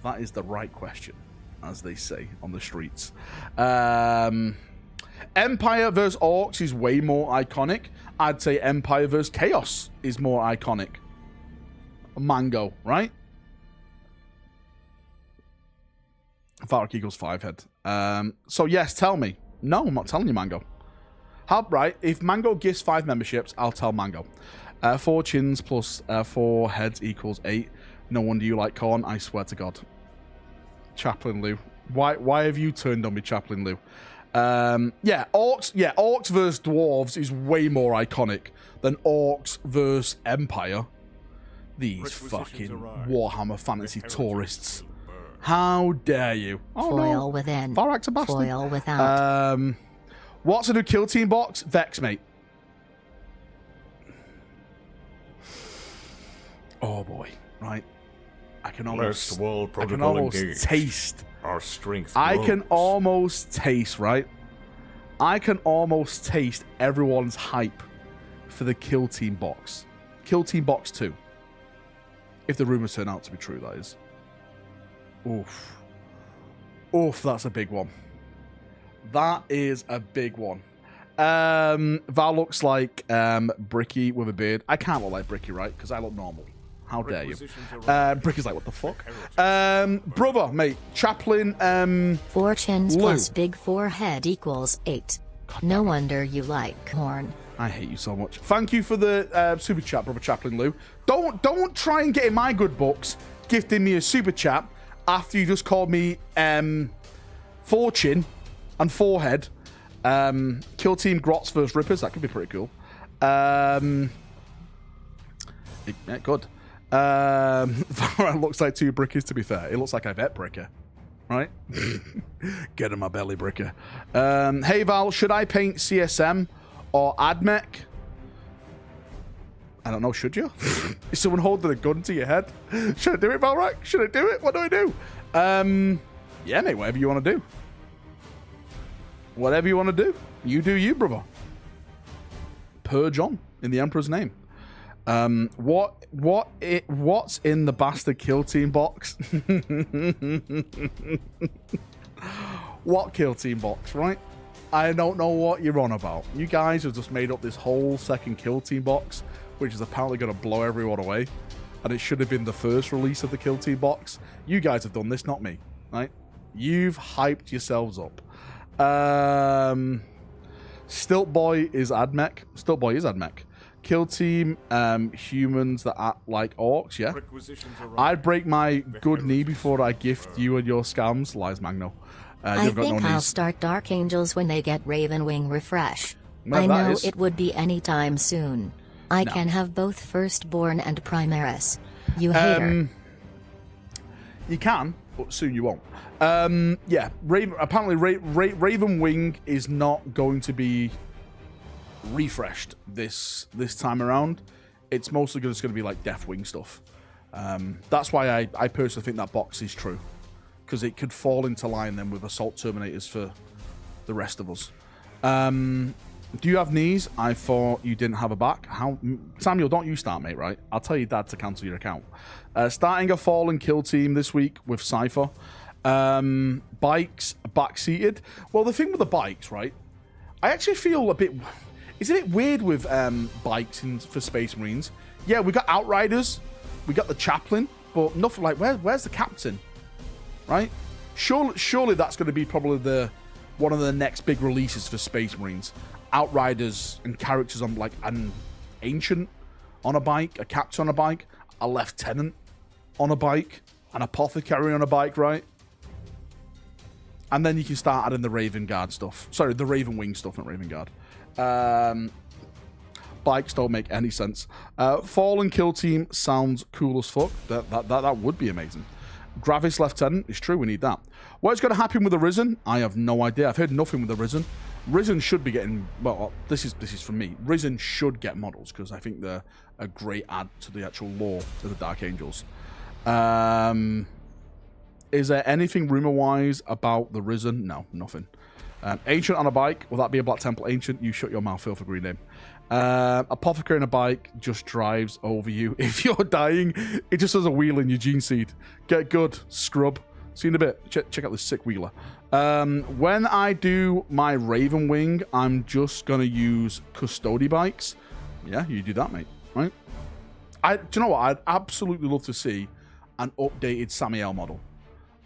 [SPEAKER 1] That is the right question, as they say on the streets. Empire versus Orcs is way more iconic. I'd say Empire versus Chaos is more iconic. Mango, right? Valrak equals 5 head. So yes, tell me. No, I'm not telling you, Mango. How right? If Mango gifts 5 memberships, I'll tell Mango. 4 chins plus 4 heads equals 8. No wonder you like corn. I swear to God. Chaplain Lou, why have you turned on me, Chaplain Lou? Yeah, Orcs versus Dwarves is way more iconic than Orcs versus Empire. These fucking Warhammer fantasy tourists. How dare you? Oh,
[SPEAKER 2] Foil
[SPEAKER 1] no.
[SPEAKER 2] within.
[SPEAKER 1] Valrak's a bastard.
[SPEAKER 2] Foil without.
[SPEAKER 1] What's a new kill team box? Vex, mate. Oh boy, right. I can almost taste.
[SPEAKER 3] Our strength
[SPEAKER 1] I
[SPEAKER 3] grows.
[SPEAKER 1] can almost taste, right? I can almost taste everyone's hype for the kill team box. Kill team box 2. If the rumors turn out to be true, that is. Oof. Oof, that's a big one. That is a big one. Val looks like Bricky with a beard. I can't look like Bricky, right? Because I look normal. How dare you? Bricky's like, what the fuck? Brother, mate, Chaplain,
[SPEAKER 2] 4 chins
[SPEAKER 1] Lou.
[SPEAKER 2] plus big forehead equals 8. No wonder you like corn.
[SPEAKER 1] I hate you so much. Thank you for the super chat, brother Chaplain Lou. Don't try and get in my good books gifting me a super chat after you just called me Fortune and Forehead. Kill Team Grots versus Rippers. That could be pretty cool. Yeah, good. Valrak looks like 2 Brickers, to be fair. It looks like I bet Bricker. Right? Get in my belly, Bricker. Hey, Val, should I paint CSM or AdMech? I don't know, should you? Is someone holding a gun to your head? Should I do it, Valrak? Should I do it? What do I do? Yeah, mate, whatever you want to do. Whatever you want to do. You do you, brother. Purge on, in the Emperor's name. What's in the bastard kill team box? What kill team box, right? I don't know what you're on about. You guys have just made up this whole second kill team box, which is apparently going to blow everyone away. And it should have been the first release of the kill team box. You guys have done this, not me, right? You've hyped yourselves up. Stilt Boy is AdMech. Stilt Boy is AdMech. Kill team, humans that act like orcs, yeah. I'd break my good knee before I gift you and your scams. Lies, Magno.
[SPEAKER 2] I think I'll start Dark Angels when they get Raven Wing refresh.
[SPEAKER 1] Well,
[SPEAKER 2] I know it would be anytime soon. I
[SPEAKER 1] No.
[SPEAKER 2] can have both Firstborn and Primaris. You hater.
[SPEAKER 1] You can, but soon you won't. Yeah, apparently Raven Wing is not going to be refreshed this time around. It's mostly just going to be like Deathwing stuff. That's why I personally think that box is true, because it could fall into line then with Assault Terminators for the rest of us. Do you have knees? I thought you didn't have a back. How, Samuel, don't you start, mate, right? I'll tell your dad to cancel your account. Starting a fall and kill team this week with Cypher. Bikes, back-seated. Well, the thing with the bikes, right? I actually feel a bit... It's a bit weird with bikes for Space Marines. Yeah, we got Outriders. We got the Chaplain. But nothing like... Where's the Captain? Right? Surely that's going to be probably one of the next big releases for Space Marines. Outriders and characters on like an Ancient on a bike, a Captain on a bike, a Lieutenant on a bike, an Apothecary on a bike, right? And then you can start adding the Raven Guard stuff. Sorry, the Raven Wing stuff, not Raven Guard. Bikes don't make any sense. Fall and kill team sounds cool as fuck. That would be amazing. Gravis Lieutenant, it's true, we need that. What is going to happen with the Risen? I have no idea. I've heard nothing with the Risen. Risen should be getting... Well, this is from me. Risen should get models, because I think they're a great add to the actual lore of the Dark Angels. Is there anything rumor-wise about the Risen? No, nothing. Ancient on a bike. Will that be a Black Temple Ancient? You shut your mouth, Phil, for green name. Apothecary on a bike just drives over you. If you're dying, it just does a wheel in your gene seed. Get good, scrub. See you in a bit. Check out this sick wheeler. When I do my Raven Wing, I'm just going to use Custody bikes. Yeah, you do that, mate. Right? Do you know what? I'd absolutely love to see an updated Samael model.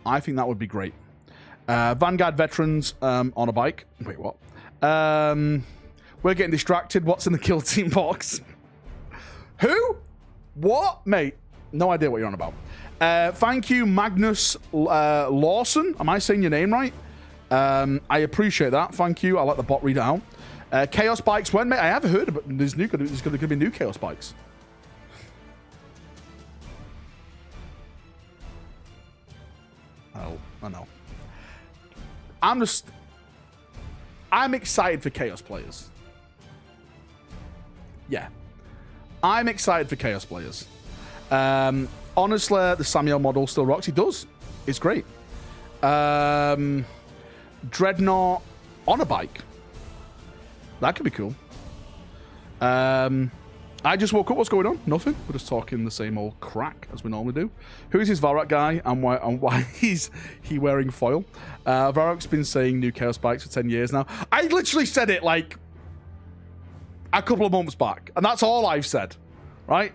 [SPEAKER 1] I think that would be great. Vanguard Veterans on a bike. Wait, what? We're getting distracted. What's in the kill team box? Who? What? Mate, no idea what you're on about. Thank you, Magnus Lawson. Am I saying your name right? I appreciate that. Thank you. I'll let the bot read it out. Chaos Bikes. When, mate? I have heard about there's going to be new Chaos Bikes. Oh, I know. I'm excited for Chaos players. Yeah. I'm excited for Chaos players. Honestly, the Samuel model still rocks. He does. It's great. Dreadnought on a bike. That could be cool. I just woke up. What's going on? Nothing. We're just talking the same old crack as we normally do. Who is this Valrak guy and why is he wearing foil? Valrak's been saying new Chaos Bikes for 10 years now. I literally said it like a couple of months back, and that's all I've said. Right?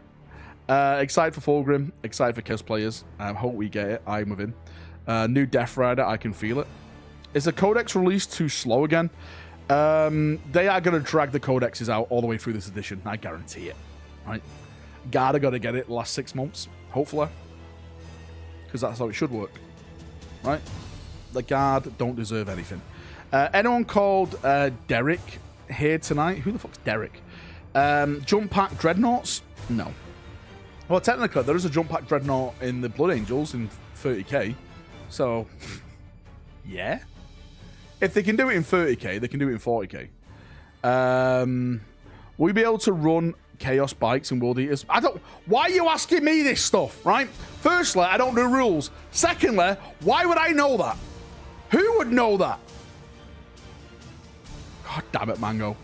[SPEAKER 1] Excited for Fulgrim. Excited for Chaos players. Hope we get it. I'm within. New Death Rider. I can feel it. Is the Codex release too slow again? They are going to drag the codexes out all the way through this edition. I guarantee it. Right? Gotta get it the last 6 months. Hopefully. Because that's how it should work. Right? The Guard don't deserve anything. Anyone called Derek here tonight? Who the fuck's Derek? Jump Pack Dreadnoughts? No. Well, technically, there is a Jump Pack Dreadnought in the Blood Angels in 30k. So, yeah. If they can do it in 30k, they can do it in 40k. Will we be able to run Chaos Bikes and World Eaters? Why are you asking me this stuff, right? Firstly, I don't do rules. Secondly, why would I know that? Who would know that? God damn it, Mango.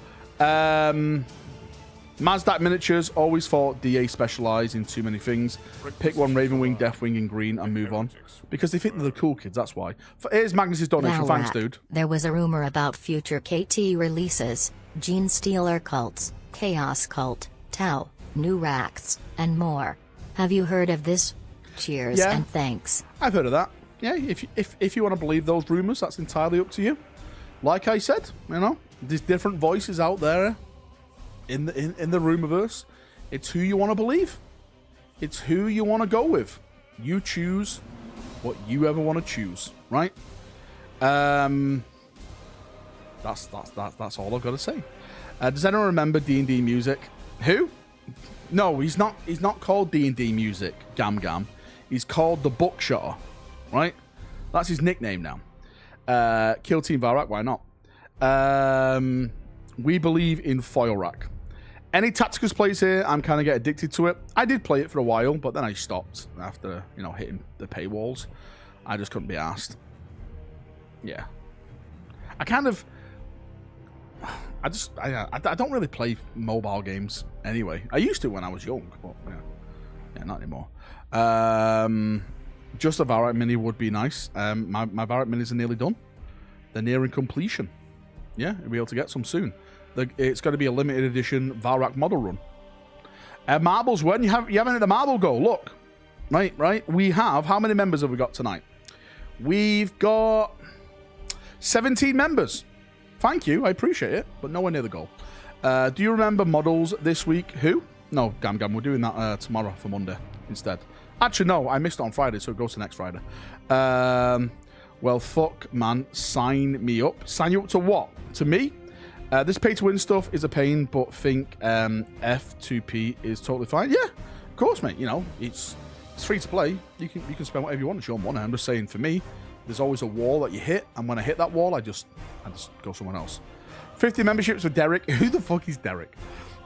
[SPEAKER 1] Mazdak Miniatures, always thought DA specialise in too many things. Pick one Ravenwing, Deathwing in green and move on. Because they think they're the cool kids, that's why. Here's Magnus's donation.
[SPEAKER 2] Valrak.
[SPEAKER 1] Thanks, dude.
[SPEAKER 2] There was a rumor about future KT releases, Gene Stealer cults, Chaos Cult, Tau, New Racks, and more. Have you heard of this? Cheers and thanks.
[SPEAKER 1] I've heard of that. Yeah, if you want to believe those rumours, that's entirely up to you. Like I said, you know, there's different voices out there in the rumorverse. It's who you want to believe. It's who you want to go with. You choose what you ever want to choose, right? That's all I've got to say. Does anyone remember D&D music? Who? No, he's not called D&D music, Gam Gam. He's called the Buckshutter, right? That's his nickname now. Kill Team Valrak, why not? We believe in foil rack. Any tacticals plays here, I'm kind of get addicted to it. I did play it for a while, but then I stopped after, you know, hitting the paywalls. I just couldn't be asked. Yeah. I don't really play mobile games anyway. I used to when I was young, but yeah, not anymore. Just a Valrak mini would be nice. My Valrak minis are nearly done. They're nearing completion. Yeah, we'll be able to get some soon. It's going to be a limited edition Valrak model run. Marbles, when you haven't had a marble go, look. Right. We have, how many members have we got tonight? We've got 17 members. Thank you, I appreciate it, but nowhere near the goal. Do you remember models this week? Who? No, Gam, we're doing that tomorrow for Monday instead. Actually, no, I missed it on Friday, so it goes to next Friday. Well, fuck, man, sign me up. Sign you up to what? To me? This pay-to-win stuff is a pain, but think F2P is totally fine. Yeah, of course, mate. You know, it's free to play. You can spend whatever you want. It's your money. I'm just saying, for me, there's always a wall that you hit, and when I hit that wall, I just go somewhere else. 50 memberships with Derek. Who the fuck is Derek?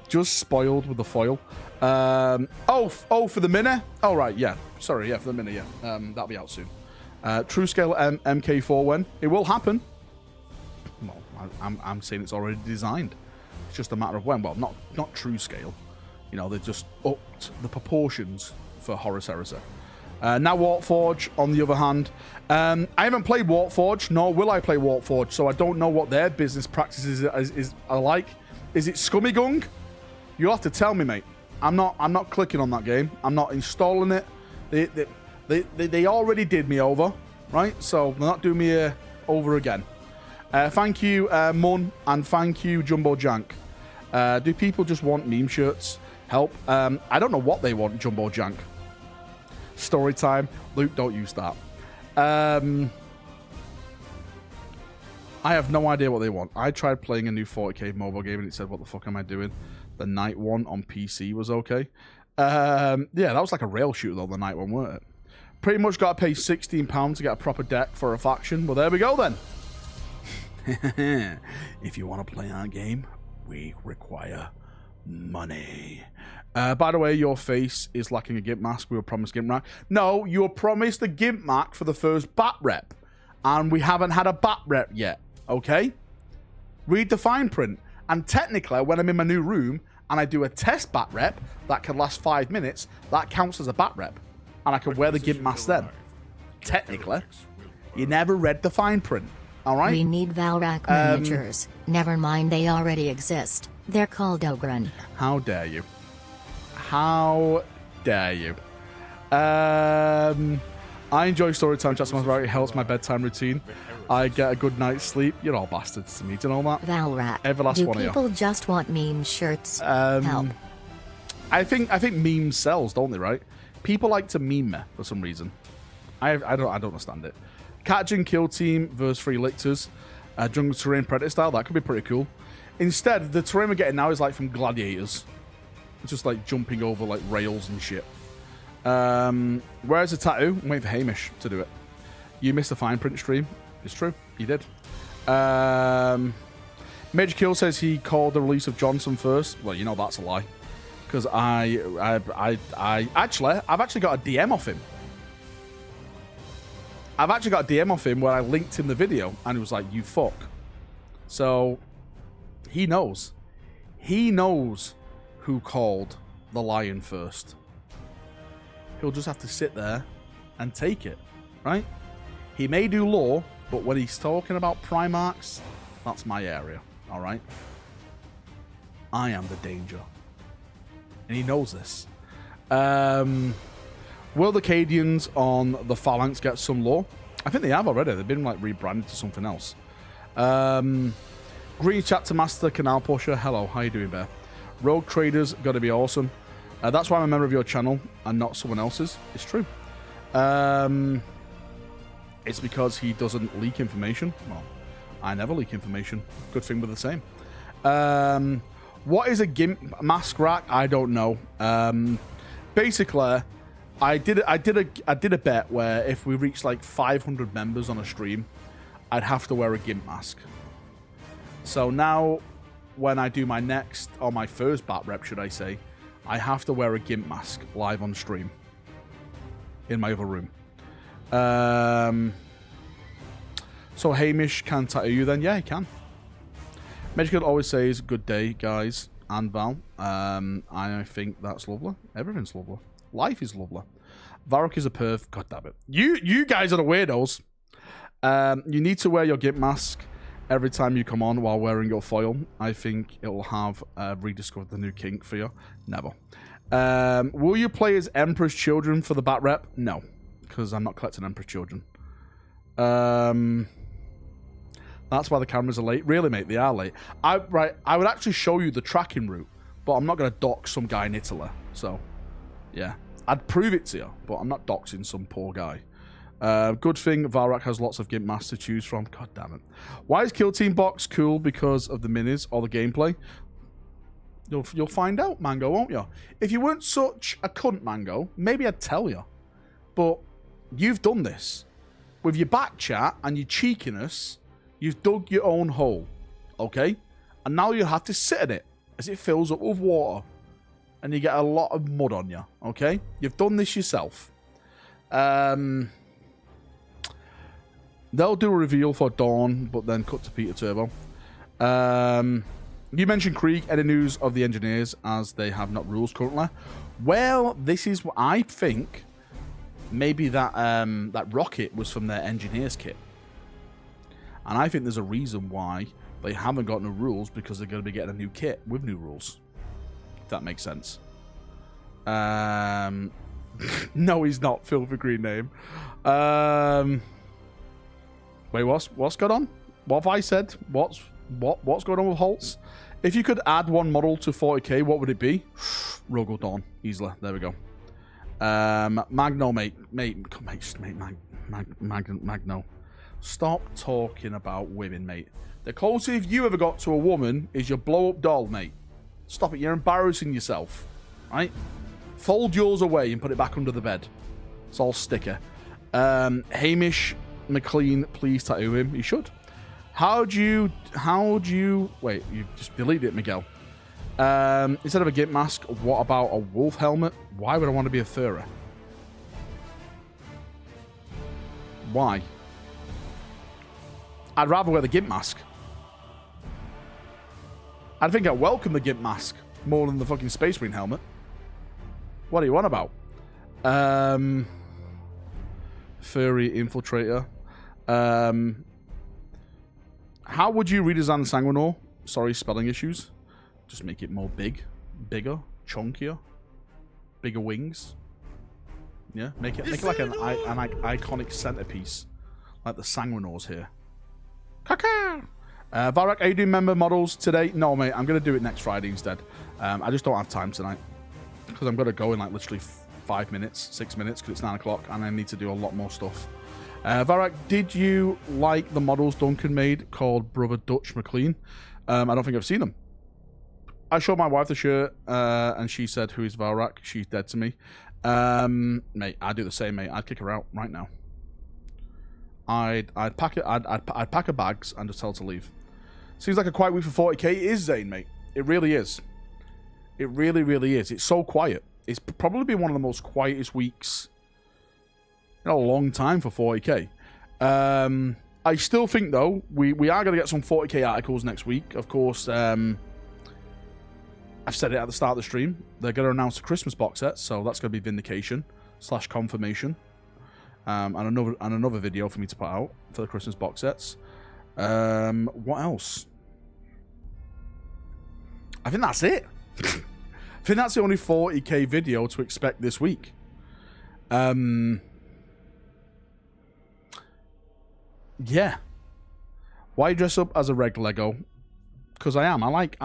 [SPEAKER 1] Just spoiled with the foil. Oh, for the mini? Oh, right, yeah. Sorry, yeah, for the mini, yeah. That'll be out soon. True Scale MK4 when? It will happen. Well, I'm saying it's already designed. It's just a matter of when. Well, not True Scale. You know, they've just upped the proportions for Horus Heresy. Now Warforge, on the other hand. I haven't played Warforge, nor will I play Warforge, so I don't know what their business practices are like. Is it scummy gung? You'll have to tell me, mate. I'm not clicking on that game. I'm not installing it. They already did me over, right? So they're not doing me over again. Thank you, Mun, and thank you, Jumbo Jank. Do people just want meme shirts? Help. I don't know what they want, Jumbo Jank. Story time. Luke, don't use that. I have no idea what they want. I tried playing a new 40k mobile game and it said, what the fuck am I doing? The night one on PC was okay. Yeah, that was like a rail shooter though, the night one, weren't it? Pretty much got to pay £16 to get a proper deck for a faction. Well, there we go then. If you want to play our game, we require money. By the way, your face is lacking a Gimp mask. We were promised Gimp mask. No, you were promised the Gimp mask for the first bat rep. And we haven't had a bat rep yet. Okay? Read the fine print. And technically, when I'm in my new room and I do a test bat rep that can last 5 minutes, that counts as a bat rep. And I can wear the Gimp mask then. Technically. You never read the fine print. Alright?
[SPEAKER 2] We need Valrak miniatures. Never mind, they already exist. They're called Ogren.
[SPEAKER 1] How dare you? How dare you? I enjoy storytime chats. It helps my bedtime routine. I get a good night's sleep. You're all bastards to me. Do you know that?
[SPEAKER 2] Valrak.
[SPEAKER 1] Every last one of you.
[SPEAKER 2] Do people just want meme shirts? Help.
[SPEAKER 1] I think memes sells, don't they? Right? People like to meme me for some reason. I don't understand it. Catching kill team versus 3 lictors, jungle terrain predator style. That could be pretty cool. Instead, the terrain we're getting now is like from gladiators. It's just like jumping over like rails and shit. Where's the tattoo? I'm waiting for Hamish to do it. You missed the fine print stream. It's true. You did. Major Kill says he called the release of Johnson first. Well, you know that's a lie. Because I've actually got a DM off him. I've actually got a DM off him where I linked him the video and he was like, you fuck. So he knows. He knows who called the lion first. He'll just have to sit there and take it, right? He may do lore, but when he's talking about Primarchs, that's my area, all right? I am the danger. And he knows this. Will the Cadians on the Phalanx get some lore? I think they have already. They've been like rebranded to something else. Green Chapter Master, Canal Pusher. Hello, how you doing, Bear? Rogue Traders, got to be awesome. That's why I'm a member of your channel and not someone else's. It's true. It's because he doesn't leak information. Well, I never leak information. Good thing we're the same. What is a Gimp mask rack? I don't know. Basically, I did a bet where if we reached like 500 members on a stream, I'd have to wear a Gimp mask. So now when I do my next, or my first bat rep, should I say, I have to wear a GIMP mask live on stream in my other room. So Hamish can tattoo you then? Yeah, he can. Magical always says, good day, guys, and Val. I think that's lovely. Everything's lovely. Life is lovely. Valrak is a perv. God damn it. You guys are the weirdos. You need to wear your GIMP mask every time you come on while wearing your foil. I think it'll have rediscovered the new kink for you. Never. Will you play as Emperor's Children for the bat rep? No, because I'm not collecting Emperor's Children. That's why the cameras are late. Really, mate, they are late. I would actually show you the tracking route, but I'm not going to dox some guy in Italy. So, yeah. I'd prove it to you, but I'm not doxing some poor guy. Good thing Valrak has lots of GIMP masks to choose from. God damn it. Why is Kill Team Box cool? Because of the minis or the gameplay? You'll find out, Mango, won't you? If you weren't such a cunt, Mango, maybe I'd tell you. But you've done this. With your back chat and your cheekiness, you've dug your own hole. Okay? And now you have to sit in it as it fills up with water. And you get a lot of mud on you. Okay? You've done this yourself. They'll do a reveal for Dawn, but then cut to Peter Turbo. You mentioned Krieg. Any news of the engineers as they have not rules currently? Well, this is what I think. Maybe that that rocket was from their engineers kit. And I think there's a reason why they haven't got no rules, because they're going to be getting a new kit with new rules. If that makes sense. No, he's not. Filthy green name. Wait, what's going on? What have I said? What's going on with Holtz? If you could add one model to 40k, what would it be? Rogo Dawn, easily. There we go. Magno, mate, Magno. Stop talking about women, mate. The closest you ever got to a woman is your blow-up doll, mate. Stop it. You're embarrassing yourself, right? Fold yours away and put it back under the bed. It's all sticker. Hamish McLean, please tattoo him. You should. How do you... Wait, you just deleted it, Miguel. Instead of a GIMP mask, what about a wolf helmet? Why would I want to be a furrer? Why? I'd rather wear the GIMP mask. I think I welcome the GIMP mask more than the fucking Space Marine helmet. What are you on about? Furry infiltrator. How would you redesign the Sanguinor? Sorry, spelling issues. Just make it more bigger, chunkier, bigger wings. Yeah, make it like an iconic centerpiece, like the Sanguinors here. Caca. Valrak, are you doing member models today? No, mate. I'm gonna do it next Friday instead. I just don't have time tonight because I'm gonna go in like literally 5 minutes, 6 minutes, because it's 9 o'clock, and I need to do a lot more stuff. Valrak, did you like the models Duncan made called Brother Dutch McLean? I don't think I've seen them. I showed my wife the shirt, and she said, "Who is Valrak?" She's dead to me. Mate, I'd do the same, mate. I'd kick her out right now. I'd pack it. I'd pack her bags and just tell her to leave. Seems like a quiet week for 40k. It is, Zane, mate. It really is. It really, really is. It's so quiet. It's probably been one of the most quietest weeks in a long time for 40k. I still think, though, we are going to get some 40k articles next week. Of course, I've said it at the start of the stream. They're going to announce a Christmas box set, so that's going to be Vindication / Confirmation. And another video for me to put out for the Christmas box sets. What else? I think that's it. I think that's the only 40k video to expect this week. Yeah. Why dress up as a reg Lego? Because I am. I like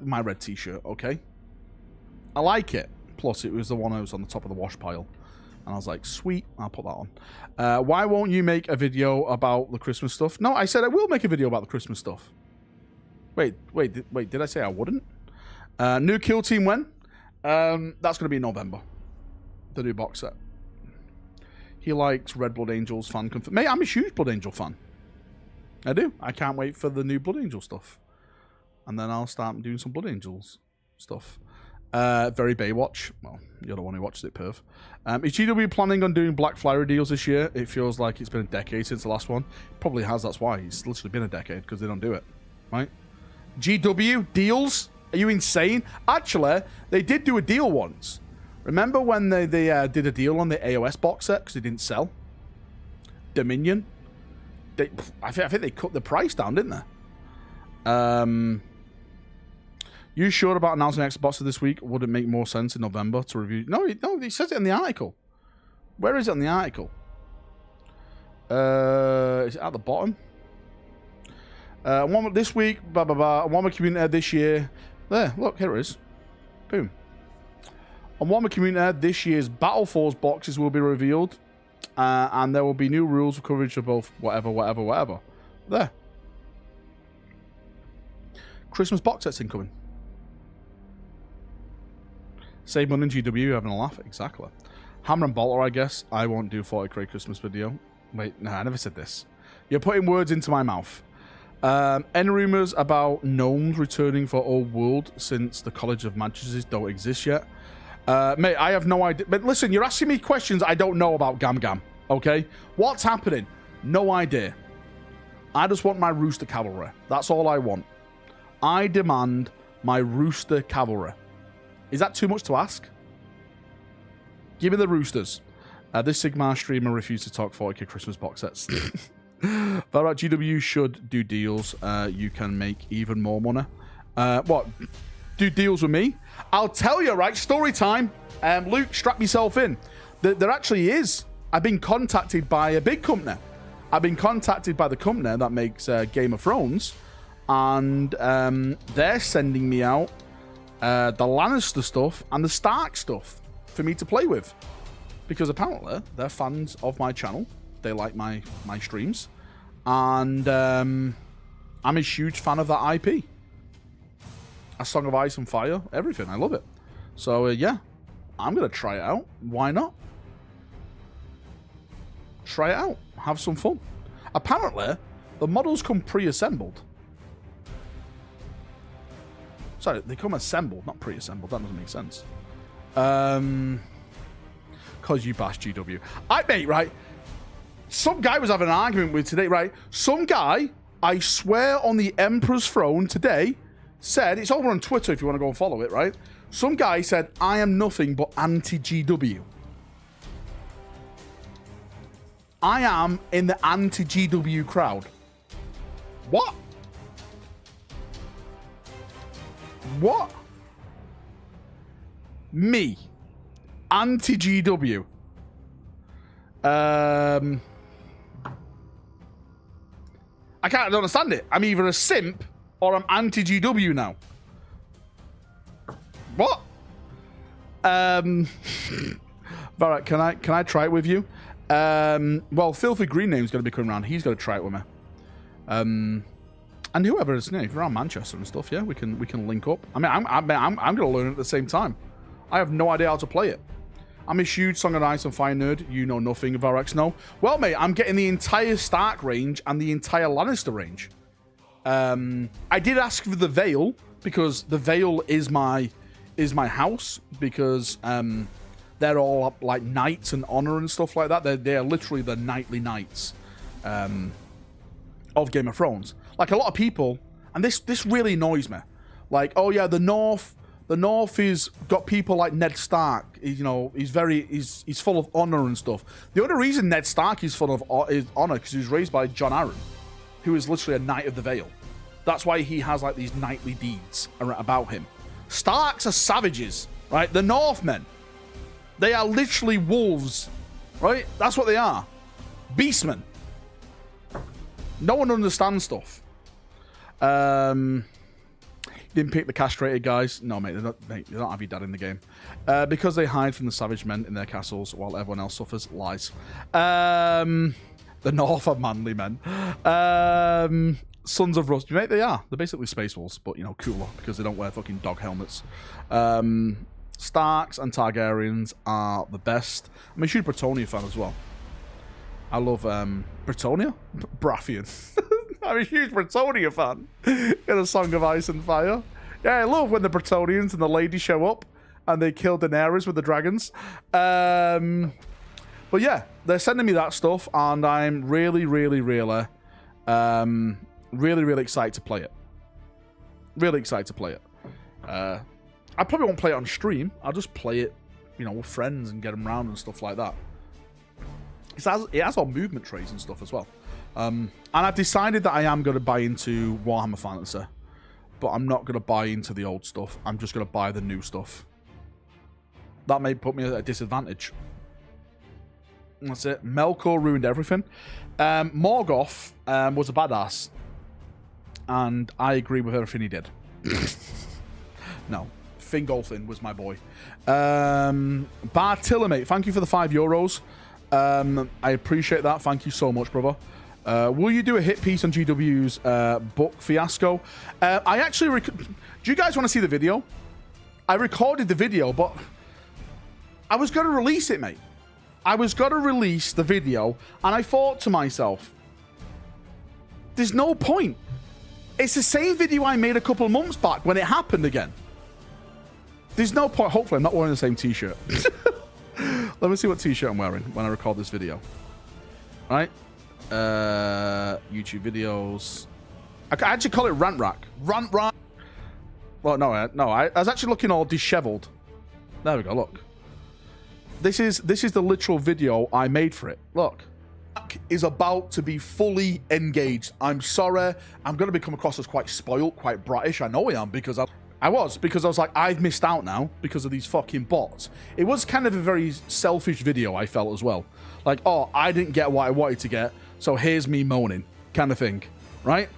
[SPEAKER 1] my red t-shirt, okay? I like it. Plus, it was the one that was on the top of the wash pile. And I was like, sweet, I'll put that on. Why won't you make a video about the Christmas stuff? No, I said I will make a video about the Christmas stuff. Wait, did I say I wouldn't? New Kill Team when? That's going to be in November. The new box set. He likes Red Blood Angels fan. Mate, I'm a huge Blood Angel fan. I do. I can't wait for the new Blood Angel stuff. and then I'll start doing some Blood Angels stuff. Very Baywatch. Well, you're the one who watched it, Perv. Is GW planning on doing Black Friday deals this year? It feels like it's been a decade since the last one. Probably has, that's why. It's literally been a decade, because they don't do it. Right? GW deals? Are you insane? Actually, they did do a deal once. Remember when they did a deal on the AOS box set because they didn't sell? Dominion? I think they cut the price down, didn't they? You sure about announcing Xbox this week? Would it make more sense in November to review? No, it says it in the article. Where is it in the article? Is it at the bottom? One this week, blah blah blah. One community this year. There, look, here it is. Boom. On Warhammer Community, this year's Battle Force boxes will be revealed, and there will be new rules for coverage of both whatever. There. Christmas box sets incoming. Save money in GW, having a laugh. Exactly. Hammer and Bolter, I guess. I won't do 40k Christmas video. Wait, no, I never said this. You're putting words into my mouth. Any rumours about gnomes returning for Old World since the College of Magisters don't exist yet? Mate, I have no idea. But listen, you're asking me questions I don't know about Gam Gam, okay? What's happening? No idea. I just want my Rooster Cavalry. That's all I want. I demand my Rooster Cavalry. Is that too much to ask? Give me the Roosters. This Sigmar streamer refused to talk 40k Christmas box sets. Valrak, GW should do deals. You can make even more money. What? Do deals with me? I'll tell you, right? Story time. Luke, strap yourself in. There actually is. I've been contacted by a big company. I've been contacted by the company that makes Game of Thrones. And they're sending me out the Lannister stuff and the Stark stuff for me to play with. Because apparently, they're fans of my channel. They like my streams. And I'm a huge fan of that IP. A Song of Ice and Fire, everything. I love it. So, yeah. I'm going to try it out. Why not? Try it out. Have some fun. Apparently, the models come pre-assembled. Sorry, they come assembled, not pre-assembled. That doesn't make sense. Because you bash GW. Mate, right? Some guy was having an argument with today, right? Some guy, I swear on the Emperor's throne today, said, it's over on Twitter if you want to go and follow it, right? Some guy said, I am nothing but anti-GW. I am in the anti-GW crowd. What? What? Me. Anti-GW. I don't understand it. I'm either a simp or I'm anti-GW now. What? Valrak, can I try it with you? Well, Filthy Green Name's going to be coming around. He's going to try it with me. And whoever is, if you're around Manchester and stuff, yeah, we can link up. I mean, I'm going to learn it at the same time. I have no idea how to play it. I'm a huge Song of Ice and Fire nerd. You know nothing, Valrak's no. Well, mate, I'm getting the entire Stark range and the entire Lannister range. I did ask for the Vale because the Vale is my house because they're all like knights and honor and stuff like that. They're literally the knightly knights of Game of Thrones. Like a lot of people, and this really annoys me. Like, oh yeah, the North is got people like Ned Stark. He's full of honor and stuff. The only reason Ned Stark is full of honor because he was raised by Jon Arryn, who is literally a Knight of the Vale. That's why he has like these knightly deeds about him. Starks are savages, right? The Northmen, they are literally wolves, right? That's what they are. Beastmen. No one understands stuff. Didn't pick the castrated guys. No, mate, they don't have your dad in the game. Because they hide from the savage men in their castles while everyone else suffers. Lies. The North are manly men. Sons of Rust. Mate, they are. They're basically space wolves, but, cooler because they don't wear fucking dog helmets. Starks and Targaryens are the best. I'm a huge Bretonia fan as well. I love Bretonia? Baratheon. I'm a huge Bretonia fan. In A Song of Ice and Fire. Yeah, I love when the Bretonians and the ladies show up and they kill Daenerys with the dragons. But yeah, they're sending me that stuff, and I'm really excited to play it. Really excited to play it. I probably won't play it on stream. I'll just play it, you know, with friends and get them around and stuff like that. It has all movement trays and stuff as well. And I've decided that I am going to buy into Warhammer Fantasy, but I'm not going to buy into the old stuff. I'm just going to buy the new stuff. That may put me at a disadvantage. That's it. Melkor ruined everything. Morgoth was a badass, and I agree with everything he did. No. Fingolfin was my boy. Bartilomate, thank you for the €5. I appreciate that. Thank you so much, brother. Will you do a hit piece on GW's book fiasco? I actually... Do you guys want to see the video? I recorded the video, but I was going to release it, mate. I was going to release the video, and I thought to myself, there's no point. It's the same video I made a couple of months back when it happened again. There's no point. Hopefully, I'm not wearing the same t-shirt. Let me see what t-shirt I'm wearing when I record this video. All right. YouTube videos. I actually call it Rant Rack. Rant Rack. Well, no. I was actually looking all disheveled. There we go. Look. This is the literal video I made for it. Look. Is about to be fully engaged. I'm sorry. I'm going to become across as quite spoiled, quite bratish. I know I am, because I was like, I've missed out now because of these fucking bots. It was kind of a very selfish video, I felt, as well. Like, oh, I didn't get what I wanted to get, so here's me moaning, kind of thing, right?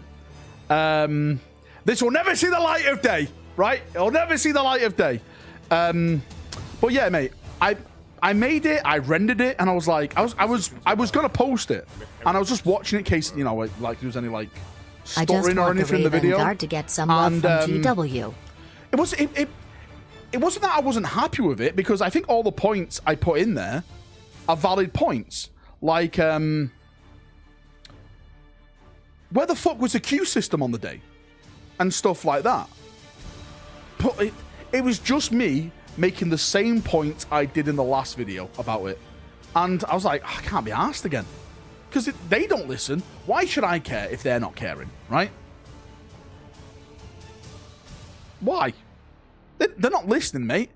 [SPEAKER 1] This will never see the light of day, right? It'll never see the light of day. But yeah, mate, I made it, I rendered it, and I was like, I was gonna post it, and I was just watching it in case, you know, like there was any like stuttering or anything in the video.
[SPEAKER 2] Guard to get some love from GW.
[SPEAKER 1] It wasn't that I wasn't happy with it, because I think all the points I put in there are valid points. Like, where the fuck was the queue system on the day? And stuff like that. But it was just me making the same points I did in the last video about it. And I was like, I can't be arsed again. Because they don't listen. Why should I care if they're not caring, right? Why? They're not listening, mate,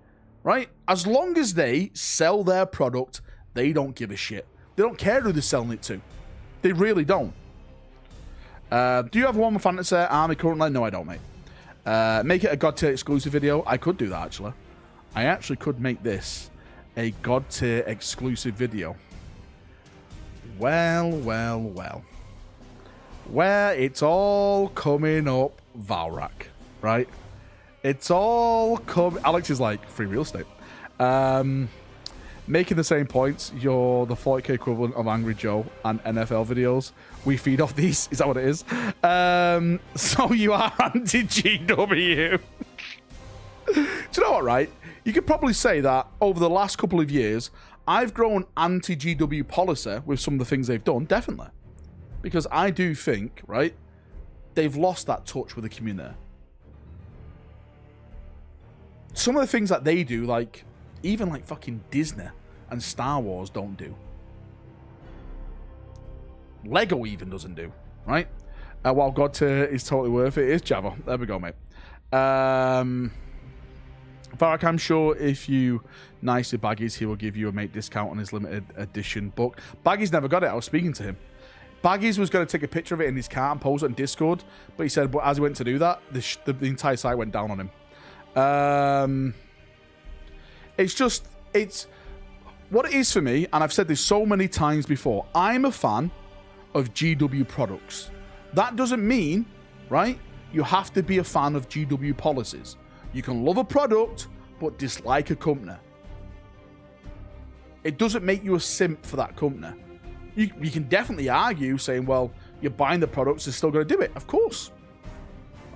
[SPEAKER 1] right? As long as they sell their product, they don't give a shit. They don't care who they're selling it to. They really don't. Do you have Warhammer Fantasy Army currently? No, I don't, mate. Make it a God Tier exclusive video. I could do that, actually. I actually could make this a God Tier exclusive video. Well. Where it's all coming up Valrak, right? It's all coming... Alex is like, free real estate. Making the same points. You're the 40k equivalent of Angry Joe and NFL videos. We feed off these. Is that what it is? So you are anti-GW. Do you know what, right? You could probably say that over the last couple of years, I've grown anti-GW policy with some of the things they've done, definitely. Because I do think, right, they've lost that touch with the community. Some of the things that they do, like, even like fucking Disney and Star Wars don't do. Lego even doesn't do, right? While God Tier is totally worth it, it's Java. There we go, mate. Valrak, I'm sure if you nicely Baggies, he will give you a mate discount on his limited edition book. Baggies never got it. I was speaking to him. Baggies was going to take a picture of it in his car and post it on Discord, but he said, but as he went to do that, the entire site went down on him. It's what it is for me, and I've said this so many times before. I'm a fan of GW products. That doesn't mean, right, you have to be a fan of GW policies. You can love a product, but dislike a company. It doesn't make you a simp for that company. You can definitely argue saying, well, you're buying the products, they're still going to do it. Of course.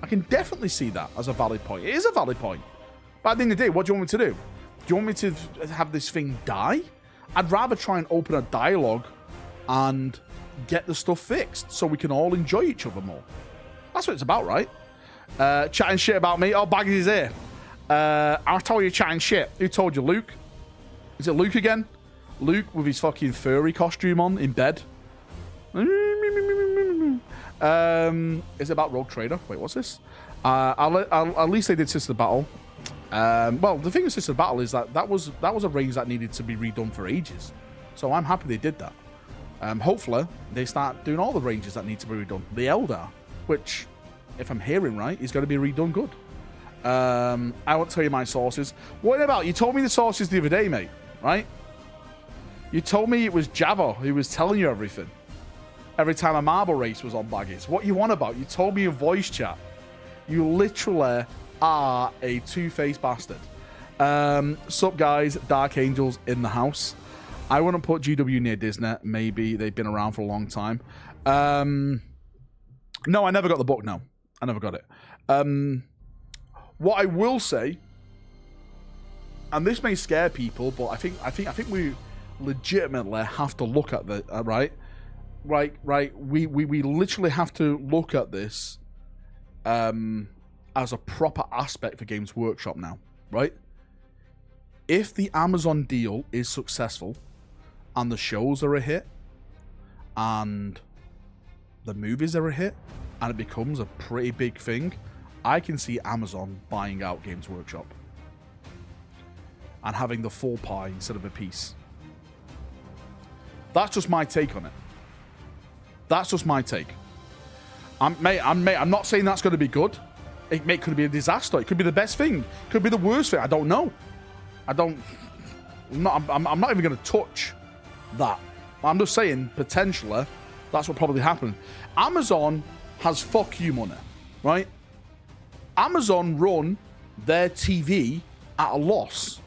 [SPEAKER 1] I can definitely see that as a valid point. It is a valid point. But at the end of the day, what do you want me to do? Do you want me to have this thing die? I'd rather try and open a dialogue and get the stuff fixed so we can all enjoy each other more. That's what it's about, right? Chatting shit about me. Oh, Baggies is here. I'll tell you chatting shit. Who told you, Luke? Is it Luke again? Luke with his fucking furry costume on in bed. Is it about Rogue Trader? Wait, what's this? At least they did Sister Battle. Well, the thing with Sister Battle is that was a range that needed to be redone for ages. So I'm happy they did that. Hopefully, they start doing all the ranges that need to be redone. The Eldar, which, if I'm hearing right, is going to be redone good. I won't tell you my sources. What about? You told me the sources the other day, mate, right? You told me it was Java who was telling you everything. Every time a marble race was on Baggies. What you want about? You told me in voice chat. You literally are a two-faced bastard. Sup, guys? Dark Angels in the house. I wouldn't put GW near Disney. Maybe they've been around for a long time. No, I never got the book. No, I never got it. What I will say, and this may scare people, but I think we legitimately have to look at the right. We literally have to look at this as a proper aspect for Games Workshop now, right? If the Amazon deal is successful and the shows are a hit and the movies are a hit and it becomes a pretty big thing, I can see Amazon buying out Games Workshop and having the full pie instead of a piece. That's just my take on it. That's just my take. I'm not saying that's going to be good. It could be a disaster. It could be the best thing. It could be the worst thing. I don't know. I'm not even going to touch that. I'm just saying, potentially, that's what probably happened. Amazon has fuck you money, right? Amazon run their TV at a loss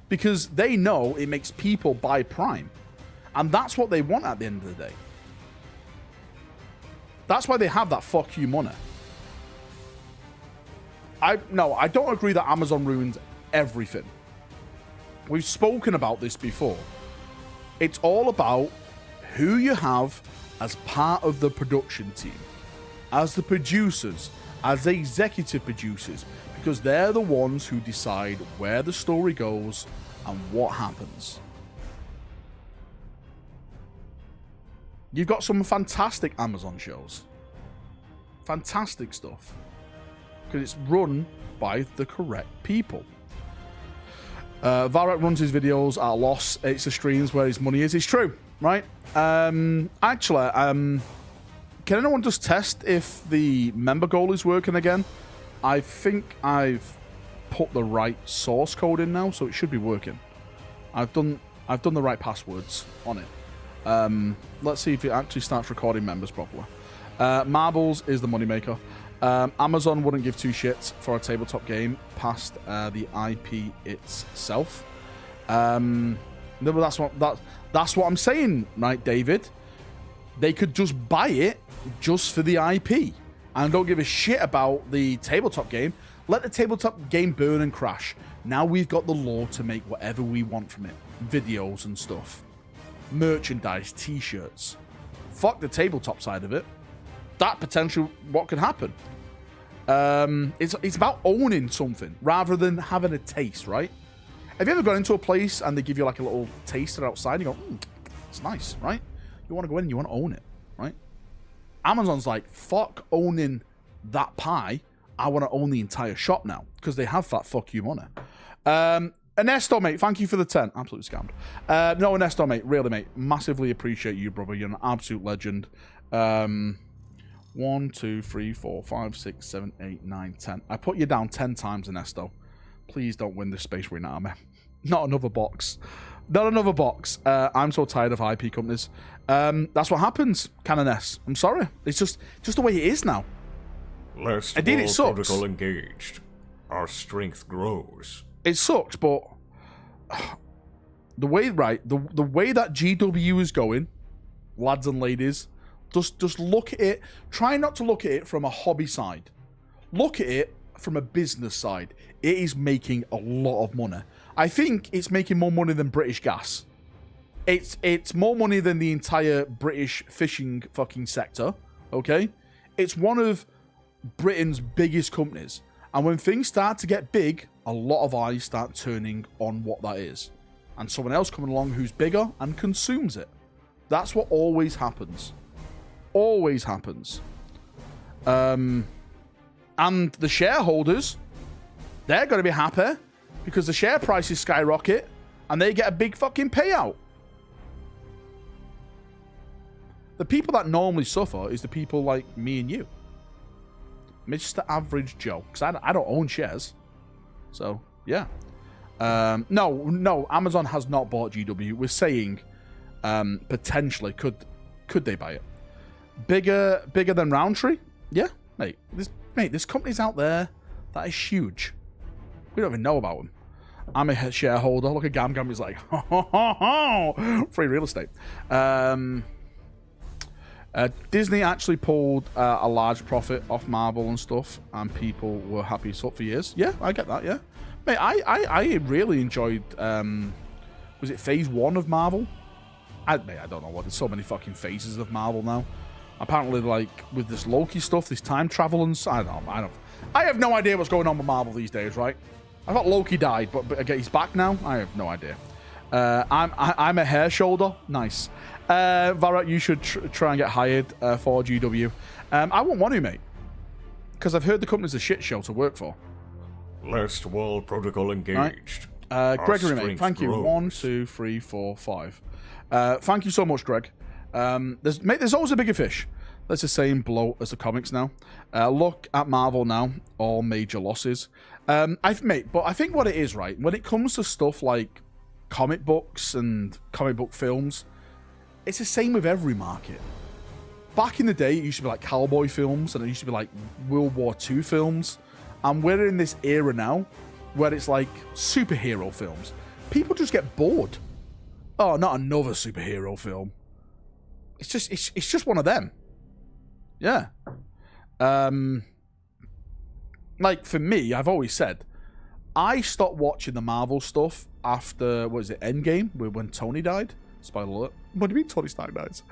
[SPEAKER 1] because they know it makes people buy Prime. And that's what they want at the end of the day. That's why they have that fuck you money. I don't agree that Amazon ruins everything. We've spoken about this before. It's all about who you have as part of the production team, as the producers, as the executive producers, because they're the ones who decide where the story goes and what happens. You've got some fantastic Amazon shows. Fantastic stuff. Because it's run by the correct people. Valrak runs his videos at a loss. It's the streams where his money is. It's true, right? Actually, can anyone just test if the member goal is working again? I think I've put the right source code in now, so it should be working. I've done the right passwords on it. Let's see if it actually starts recording members properly. Marbles is the moneymaker. Amazon wouldn't give two shits for a tabletop game past the IP itself. That's what I'm saying, right, David? They could just buy it just for the IP and don't give a shit about the tabletop game. Let the tabletop game burn and crash. Now we've got the law to make whatever we want from it. Videos and stuff. Merchandise, t-shirts. Fuck the tabletop side of it. That potential what could happen. It's about owning something rather than having a taste, right? Have you ever gone into a place and they give you like a little taster outside and you go, it's nice, right? You want to go in and you want to own it, right? Amazon's like, fuck owning that pie. I want to own the entire shop now because they have that fuck you money. Ernesto, mate, thank you for the 10. Absolutely scammed. No, Ernesto, mate, really, mate. Massively appreciate you, brother. You're an absolute legend. 1, 2, 3, 4, 5, 6, 7, 8, 9, 10. I put you down 10 times, Ernesto. Please don't win this Space Marine army. Not another box. Not another box. I'm so tired of IP companies. That's what happens, Canon S. I'm sorry. It's just the way it is now.
[SPEAKER 3] Less
[SPEAKER 1] it sucks.
[SPEAKER 3] protocol engaged. Our strength grows.
[SPEAKER 1] It sucks, but the way the way that GW is going, lads and ladies, just look at it. Try not to look at it from a hobby side. Look at it from a business side. It is making a lot of money. I think it's making more money than British Gas. It's more money than the entire British fishing fucking sector, okay? It's one of Britain's biggest companies. And when things start to get big, a lot of eyes start turning on what that is. And someone else coming along who's bigger and consumes it. That's what always happens. Always happens. And the shareholders, they're going to be happy because the share prices skyrocket and they get a big fucking payout. The people that normally suffer is the people like me and you. Mr. Average Joe. Because I don't own shares. So, yeah. No, Amazon has not bought GW. We're saying potentially could they buy it. Bigger than Roundtree? Yeah, mate. This company's out there that is huge. We don't even know about them. I'm a shareholder. Look at Gam. Gam is like, free real estate. Disney actually pulled a large profit off Marvel and stuff, and people were happy as fuck for years. Yeah, I get that, yeah. Mate, I really enjoyed, was it Phase 1 of Marvel? I don't know what, there's so many fucking phases of Marvel now. Apparently, like, with this Loki stuff, this time travel and... I have no idea what's going on with Marvel these days, right? I thought Loki died, but again, he's back now? I have no idea. I'm a hair shoulder. Nice. Valrak, you should try and get hired for GW. I won't want to, mate. Because I've heard the company's a shit show to work for.
[SPEAKER 3] Last World Protocol engaged.
[SPEAKER 1] Right. Gregory, mate, thank you. 1, 2, 3, 4, 5. Thank you so much, Greg. There's always a bigger fish. That's the same blow as the comics now. Look at Marvel now. All major losses. But I think what it is, right, when it comes to stuff like comic books and comic book films, it's the same with every market. Back in the day, it used to be like cowboy films, and it used to be like World War II films. And we're in this era now where it's like superhero films. People just get bored. Oh, not another superhero film. It's just one of them. Yeah. Like, for me, I've always said, I stopped watching the Marvel stuff after, what is it, Endgame, when Tony died? Spoiler alert. What do you mean Tony Stark dies?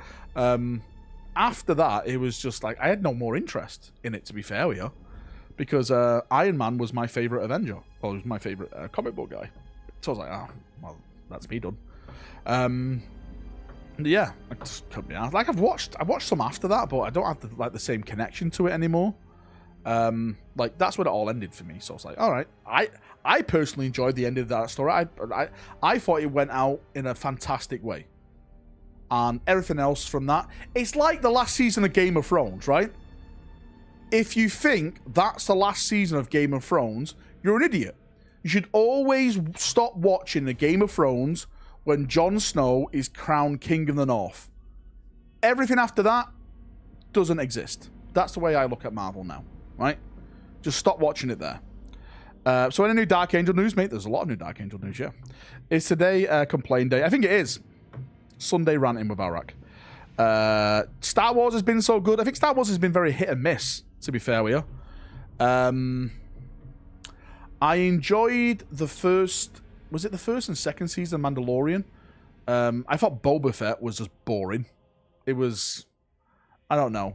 [SPEAKER 1] After that, it was just like, I had no more interest in it, to be fair with you. Because Iron Man was my favourite Avenger. Well, he was my favourite comic book guy. So I was like, oh, well, that's me done. Yeah, I just couldn't be asked. Like, I watched some after that, but I don't have the same connection to it anymore. Like, that's when it all ended for me. So I was like, all right. I personally enjoyed the end of that story. I thought it went out in a fantastic way. And everything else from that, it's like the last season of Game of Thrones, right? If you think that's the last season of Game of Thrones, you're an idiot. You should always stop watching the Game of Thrones when Jon Snow is crowned King of the North. Everything after that doesn't exist. That's the way I look at Marvel now, right? Just stop watching it there. So any new Dark Angel news, mate? There's a lot of new Dark Angel news, yeah. Is today complain day? I think it is. Sunday ranting with Valrak. Star Wars has been so good. I think Star Wars has been very hit and miss, to be fair with you. I enjoyed the first... Was it the first and second season of Mandalorian? I thought Boba Fett was just boring. It was... I don't know.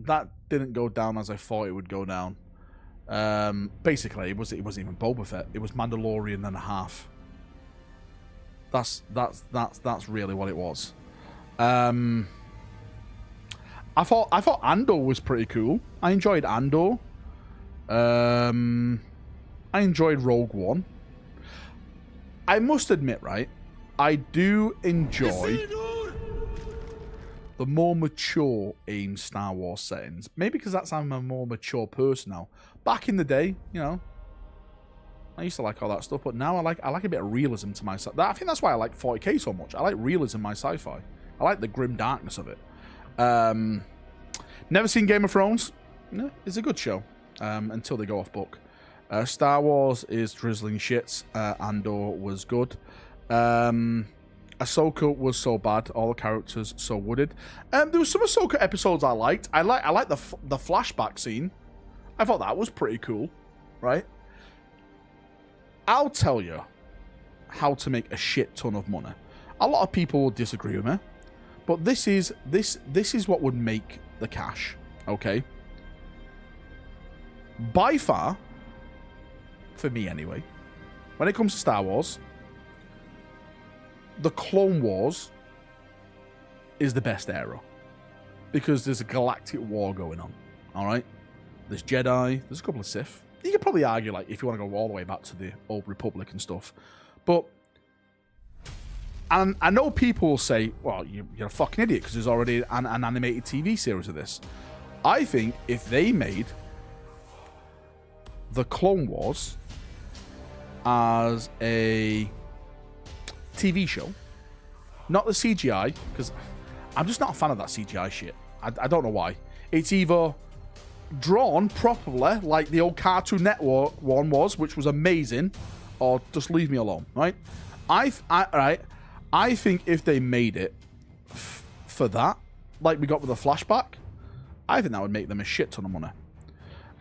[SPEAKER 1] That didn't go down as I thought it would go down. Basically, it wasn't even Boba Fett. It was Mandalorian and a half. That's really what it was. I thought Andor was pretty cool. I enjoyed Andor. I enjoyed Rogue One. I must admit, right, I do enjoy the more mature AIM Star Wars settings. Maybe because I'm a more mature person now. Back in the day, you know, I used to like all that stuff, but now I like a bit of realism to my sci-fi. I think that's why I like 40k so much. I like realism in my sci-fi. I like the grim darkness of it. Never seen Game of Thrones. No, it's a good show until they go off book. Star Wars is drizzling shits. Andor was good. Ahsoka was so bad. All the characters so wooded. There was some Ahsoka episodes I liked. I liked the flashback scene. I thought that was pretty cool, right? I'll tell you how to make a shit ton of money. A lot of people will disagree with me, but this is what would make the cash. Okay. By far, for me anyway, when it comes to Star Wars, the Clone Wars is the best era because there's a galactic war going on. All right, there's Jedi, there's a couple of Sith. You could probably argue, like, if you want to go all the way back to the Old Republic and stuff, but and I know people will say, well, you're a fucking idiot because there's already an animated TV series of this. I think if they made the Clone Wars as a TV show, not the CGI, because I'm just not a fan of that CGI shit. I don't know why. It's either drawn properly, like the old Cartoon Network one was, which was amazing, or just leave me alone, right? I think if they made it for that, like we got with the flashback, I think that would make them a shit ton of money.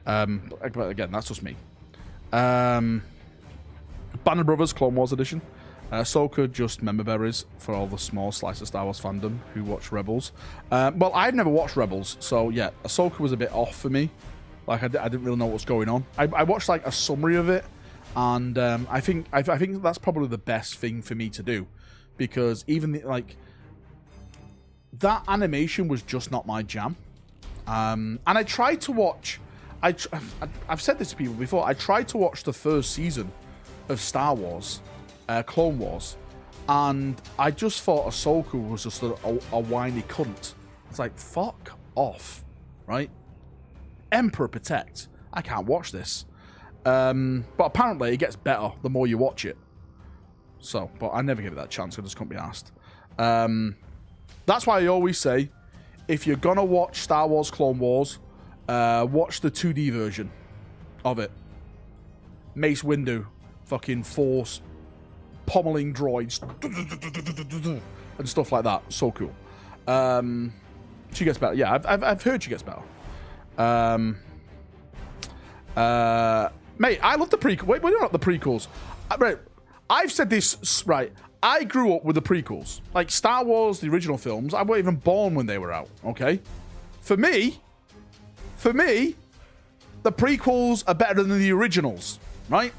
[SPEAKER 1] But again, that's just me. Band of Brothers Clone Wars edition. Ahsoka just member berries for all the small slice of Star Wars fandom who watch Rebels. Well, I've never watched Rebels, so yeah, Ahsoka was a bit off for me. Like I didn't really know what was going on. I watched like a summary of it, and I think that's probably the best thing for me to do, because even like that animation was just not my jam. And I tried to watch. I've said this to people before. I tried to watch the first season of Star Wars. Clone Wars, and I just thought Ahsoka was just a whiny cunt. It's like, fuck off, right? Emperor protect. I can't watch this. But apparently it gets better the more you watch it. So, but I never give it that chance. I just couldn't be asked. That's why I always say, if you're gonna watch Star Wars Clone Wars, watch the 2D version of it. Mace Windu, fucking Force pommeling droids and stuff like that. So cool. She gets better. Yeah, I've heard she gets better. Mate, I love the prequel. Wait, we're not the prequels. Right, I've said this, right. I grew up with the prequels. Like Star Wars, the original films, I wasn't even born when they were out, okay? For me, the prequels are better than the originals, right?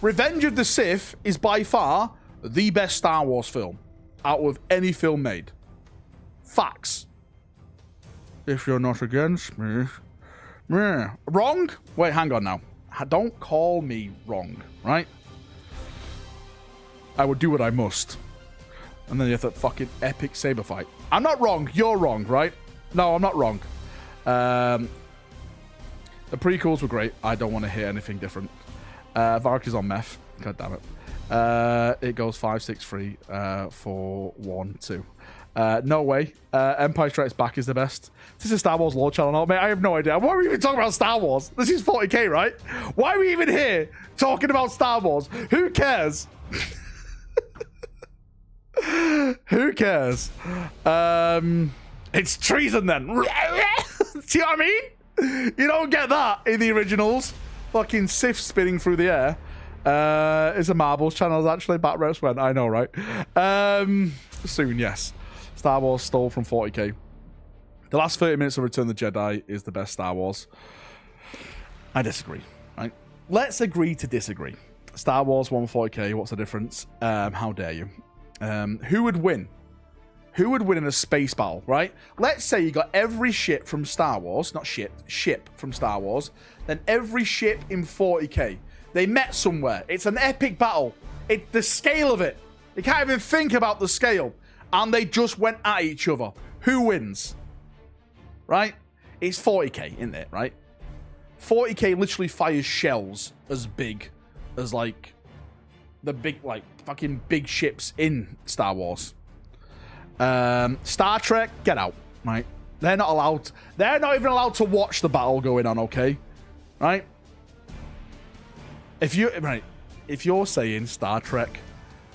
[SPEAKER 1] Revenge of the Sith is by far the best Star Wars film out of any film made. Facts. If you're not against me. Wrong? Wait, hang on now. Don't call me wrong, right? I would do what I must. And then you have that fucking epic saber fight. I'm not wrong. You're wrong, right? No, I'm not wrong. The prequels were great. I don't want to hear anything different. Valrak is on meth. God damn it. It goes 5, 6, 3, 4, 1, 2. No way. Empire Strikes Back is the best. This is Star Wars Lore Channel. Oh, mate, I have no idea. Why are we even talking about Star Wars? This is 40k, right? Why are we even here talking about Star Wars? Who cares? Who cares? It's treason then. See what I mean? You don't get that in the originals. Fucking Sith spinning through the air. It's a Marbles channel, actually. Bat reps went. I know, right? Soon, yes. Star Wars stole from 40k. The last 30 minutes of Return of the Jedi is the best Star Wars. I disagree, right? Let's agree to disagree. Star Wars 140k, what's the difference? How dare you? Who would win? Who would win in a space battle, right? Let's say you got every ship from Star Wars, not ship from Star Wars, then every ship in 40k. They met somewhere. It's an epic battle. The scale of it. You can't even think about the scale. And they just went at each other. Who wins? Right? It's 40k, isn't it, right? 40k literally fires shells as big as, like, the big, like, fucking big ships in Star Wars. Star Trek, get out, right? They're not allowed. They're not even allowed to watch the battle going on, okay? Right? If you're saying Star Trek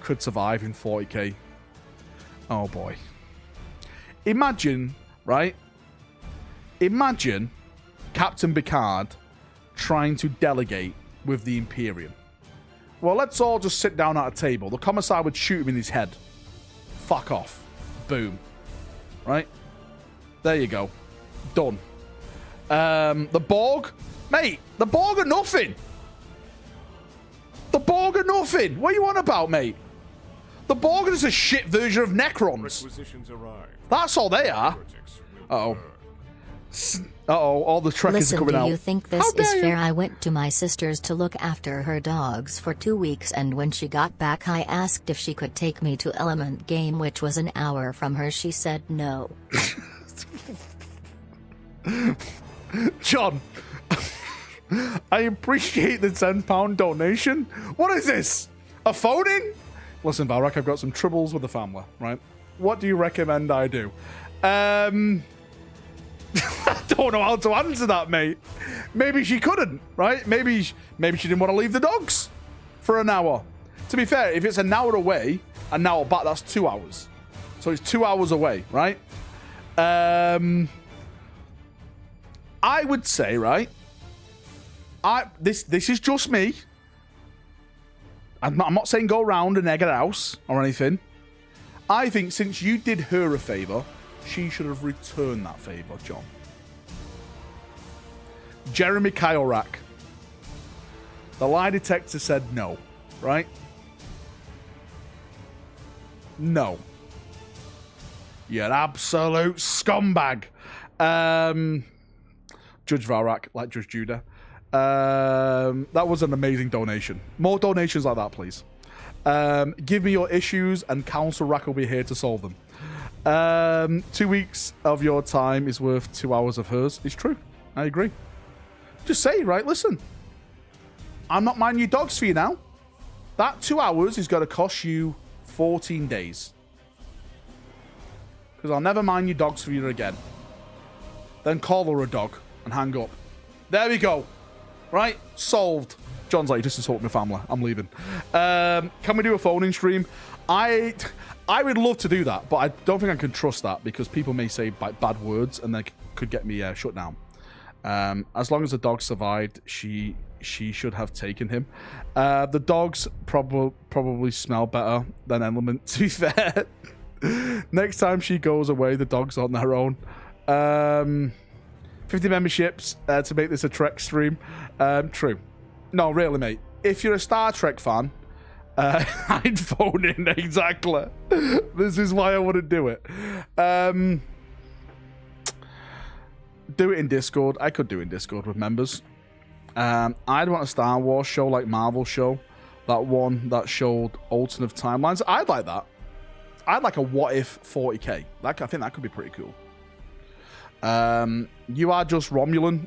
[SPEAKER 1] could survive in 40k, oh boy. Imagine, right? Imagine Captain Picard trying to delegate with the Imperium. Well, let's all just sit down at a table. The commissar would shoot him in his head, fuck off. Boom. Right? There you go. Done. The Borg? Mate, the Borg are nothing. The Borg are nothing. What are you on about, mate? The Borg is a shit version of Necrons. That's all they are. Uh-oh. Uh-oh, all the Trekkers are coming out.
[SPEAKER 2] Listen, do you think this is fair? I went to my sister's to look after her dogs for 2 weeks, and when she got back I asked if she could take me to Element Game, which was an hour from her. She said no.
[SPEAKER 1] John, I appreciate the £10 donation. What is this? A phone-in? Listen, Valrak, I've got some troubles with the family, right? What do you recommend I do? I don't know how to answer that, mate. Maybe she couldn't, right? Maybe she didn't want to leave the dogs for an hour. To be fair, if it's an hour away, an hour back, that's 2 hours. So it's 2 hours away, right? I would say, right? This is just me. I'm not saying go round and egg her house or anything. I think since you did her a favour, she should have returned that favour, John. Jeremy Kyorak. The lie detector said no, right? No. You're an absolute scumbag. Judge Valrak, like Judge Judah. That was an amazing donation. More donations like that, please. Give me your issues and Council Rack will be here to solve them. 2 weeks of your time is worth 2 hours of hers. It's true. I agree. Just say, right, listen. I'm not minding your dogs for you now. That 2 hours is going to cost you 14 days. Because I'll never mind your dogs for you again. Then call her a dog and hang up. There we go. Right? Solved. John's like, just insult my family. I'm leaving. Can we do a phone-in stream? I would love to do that, but I don't think I can trust that because people may say bad words and they could get me shut down. As long as the dog survived, she should have taken him. The dogs probably smell better than Element, to be fair. Next time she goes away, the dog's on their own. 50 memberships to make this a Trek stream. True. No, really, mate. If you're a Star Trek fan, I'd phone in, exactly. This is why I wouldn't do it. Do it in Discord. I could do it in Discord with members. I'd want a Star Wars show like Marvel show. That one that showed alternate timelines. I'd like that. I'd like a what if 40k. I think that could be pretty cool. You Are Just Romulan.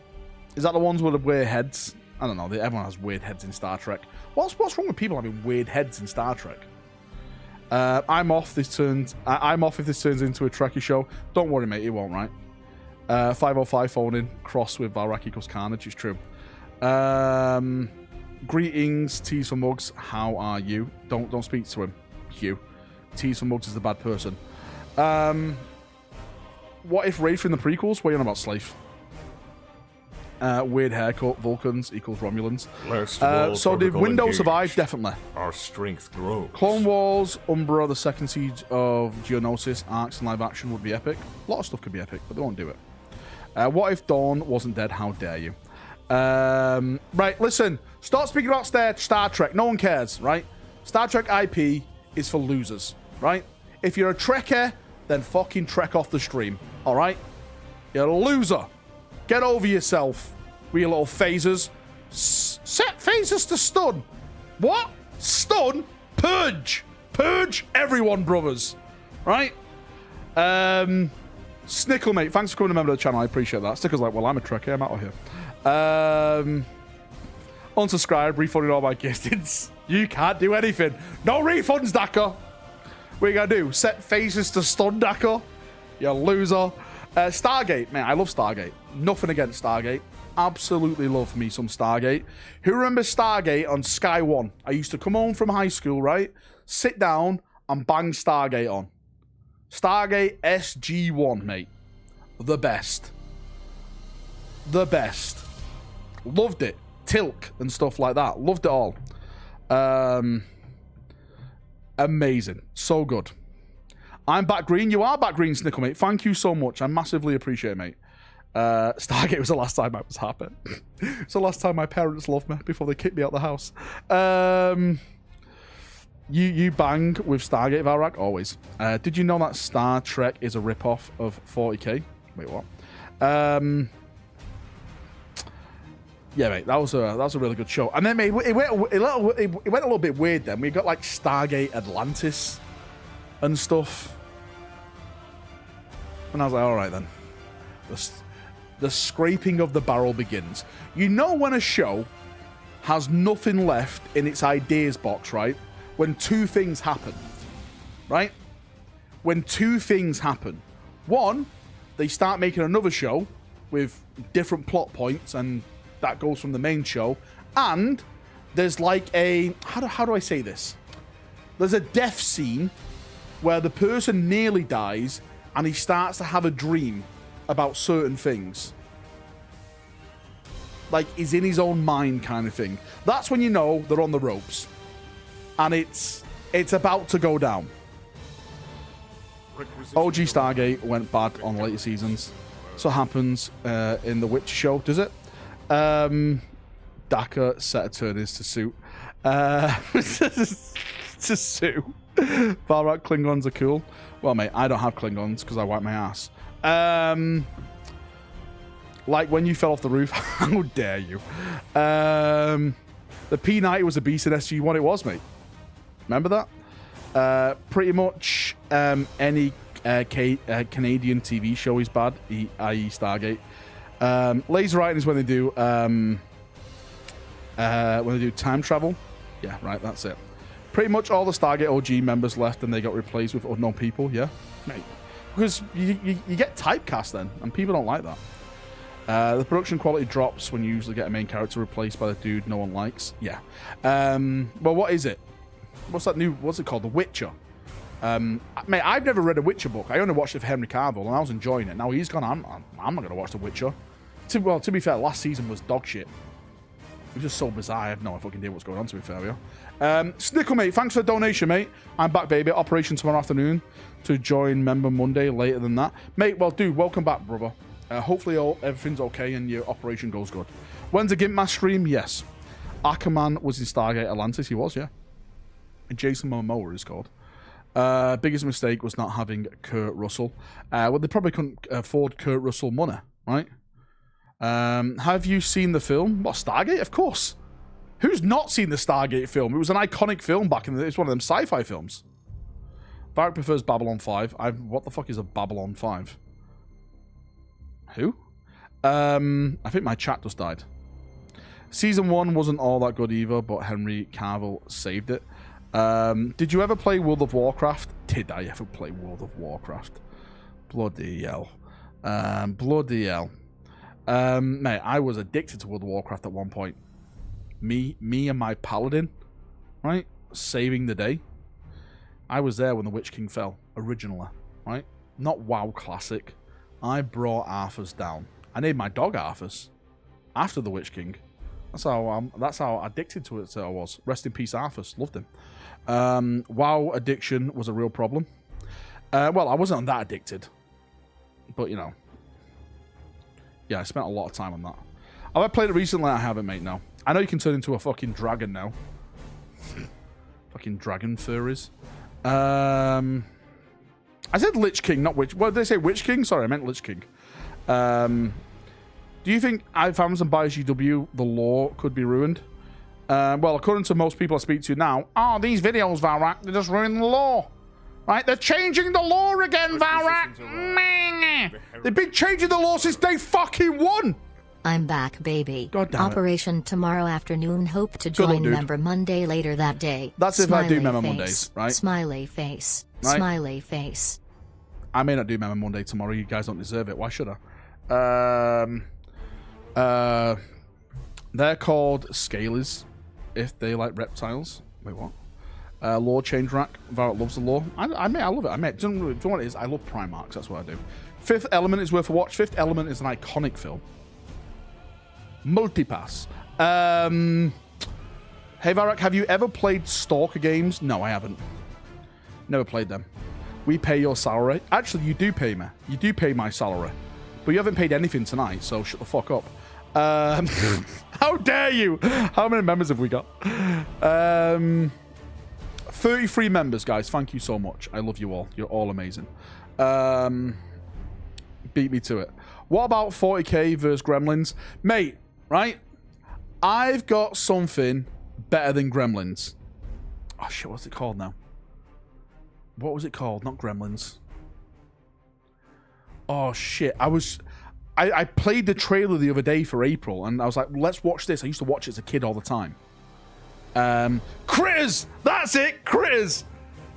[SPEAKER 1] Is that the ones with the weird heads? I don't know. Everyone has weird heads in Star Trek. What's wrong with people having weird heads in Star Trek? I'm off if this turns into a Trekkie show. Don't worry, mate. It won't, right? 505 phone in. Cross with Valrak equals Carnage. It's true. Greetings, Tees for Mugs. How are you? Don't speak to him, Hugh. Tees for Mugs is the bad person. What if Rafe in the prequels? What are you on about, Slave? Weird haircut. Vulcans equals Romulans. So did Windows survive? Definitely.
[SPEAKER 3] Our strength grows.
[SPEAKER 1] Clone Wars, Umbra, the second siege of Geonosis, arcs and live action would be epic. A lot of stuff could be epic, but they won't do it. What if Dawn wasn't dead? How dare you? Right, listen. Start speaking about Star Trek. No one cares, right? Star Trek IP is for losers, right? If you're a Trekker, then fucking trek off the stream, all right? You're a loser. Get over yourself with your little phasers. Set phasers to stun. What? Stun? Purge. Purge everyone, brothers. Right? Snickle, mate. Thanks for coming a member of the channel. I appreciate that. Snicker's like, well, I'm a Trekker. I'm out of here. Unsubscribe. Refunding all my giftings. You can't do anything. No refunds, Daka. What are you going to do? Set phasers to stun, Daka? You loser. Stargate, man, I love Stargate. Nothing against Stargate. Absolutely love me some Stargate. Who remembers Stargate on Sky One? I used to come home from high school, right? Sit down and bang Stargate on. Stargate SG-1, mate. The best. The best. Loved it. Tilk and stuff like that. Loved it all. Amazing. So good. I'm back green. You are back green, Snickle, mate. Thank you so much. I massively appreciate it, mate. Stargate was the last time I was happy. It's the last time my parents loved me before they kicked me out of the house. You bang with Stargate, Valrak? Always. Did you know that Star Trek is a rip-off of 40k? Wait, what? Yeah, mate, that was a really good show. And then, mate, it went a little bit weird then. We got, like, Stargate Atlantis and stuff. And I was like, all right, then. The scraping of the barrel begins. You know when a show has nothing left in its ideas box, right? When two things happen, right? When two things happen. One, they start making another show with different plot points, and that goes from the main show. And there's like a... How do I say this? There's a death scene where the person nearly dies and he starts to have a dream about certain things. Like, he's in his own mind kind of thing. That's when you know they're on the ropes. And it's about to go down. OG Stargate went bad on later seasons. So happens in The Witch show, does it? Daka set attorneys to suit. To sue. Valrak, Klingons are cool. Well, mate, I don't have Klingons because I wipe my ass. Like when you fell off the roof. How dare you? The P90 was a beast in SG1. It was, mate. Remember that? Pretty much any Canadian TV show is bad, i.e. Stargate. Laser writing is when they do time travel. Yeah, right, that's it. Pretty much all the Stargate OG members left and they got replaced with unknown people, yeah? Mate. Because you get typecast then, and people don't like that. The production quality drops when you usually get a main character replaced by the dude no one likes. Yeah. Well, what is it? What's it called? The Witcher. Mate, I've never read a Witcher book. I only watched it for Henry Cavill, and I was enjoying it. Now he's gone, I'm not going to watch The Witcher. To be fair, last season was dog shit. It was just so bizarre. I have no fucking idea what's going on, to be fair with you. Snickle, mate, thanks for the donation, mate. I'm back, baby. Operation tomorrow afternoon to join Member Monday later than that. Mate, well, dude, welcome back, brother. Hopefully everything's okay and your operation goes good. When's the Gimp Mass stream? Yes. Ackerman was in Stargate Atlantis. He was, yeah. And Jason Momoa is called. Biggest mistake was not having Kurt Russell. Well, they probably couldn't afford Kurt Russell money, right? Have you seen the film? What, Stargate? Of course. Who's not seen the Stargate film? It was an iconic film back in the day. It's one of them sci-fi films. Varric prefers Babylon 5. What the fuck is a Babylon 5? Who? I think my chat just died. Season 1 wasn't all that good either, but Henry Cavill saved it. Did you ever play World of Warcraft? Did I ever play World of Warcraft? Bloody hell. Bloody hell. Mate, I was addicted to World of Warcraft at one point. Me and my paladin, right? Saving the day. I was there when the Witch King fell, originally, right? Not WoW Classic. I brought Arthas down. I named my dog Arthas after the Witch King. That's how addicted to it I was. Rest in peace, Arthas. Loved him. WoW addiction was a real problem. Well, I wasn't that addicted, but you know, yeah, I spent a lot of time on that. Have I played it recently? I haven't, mate. No. I know you can turn into a fucking dragon now. Fucking dragon furries. I said Lich King, not Witch. What did they say? Witch King? Sorry, I meant Lich King. Do you think if Amazon buys GW, the lore could be ruined? Well, according to most people I speak to now, these videos, Valrak, they're just ruining the lore. Right? They're changing the lore again, Valrak. They've been changing the lore since day fucking one.
[SPEAKER 2] I'm back, baby.
[SPEAKER 1] God damn it.
[SPEAKER 2] Operation tomorrow afternoon. Hope to join Member Monday later that day.
[SPEAKER 1] That's if I do Member Mondays, right?
[SPEAKER 2] Smiley face.
[SPEAKER 1] Right?
[SPEAKER 2] Smiley face.
[SPEAKER 1] I may not do Member Monday tomorrow. You guys don't deserve it. Why should I? They're called scalies if they like reptiles. Wait, what? Lore change rack. Varric loves the lore. I love it. Do you know what it is? I love Primarchs. That's what I do. Fifth Element is worth a watch. Fifth Element is an iconic film. Multipass. Hey Varric, have you ever played Stalker games? No, I haven't. Never played them. We pay your salary. Actually, you do pay me. You do pay my salary. But you haven't paid anything tonight, so shut the fuck up. How dare you? How many members have we got? 33 members, guys. Thank you so much. I love you all. You're all amazing. Beat me to it. What about 40k versus Gremlins? Mate, right? I've got something better than Gremlins. Oh, shit. What's it called now? What was it called? Not Gremlins. Oh, shit. I played the trailer the other day for April, and I was like, let's watch this. I used to watch it as a kid all the time. Critters! That's it! Critters!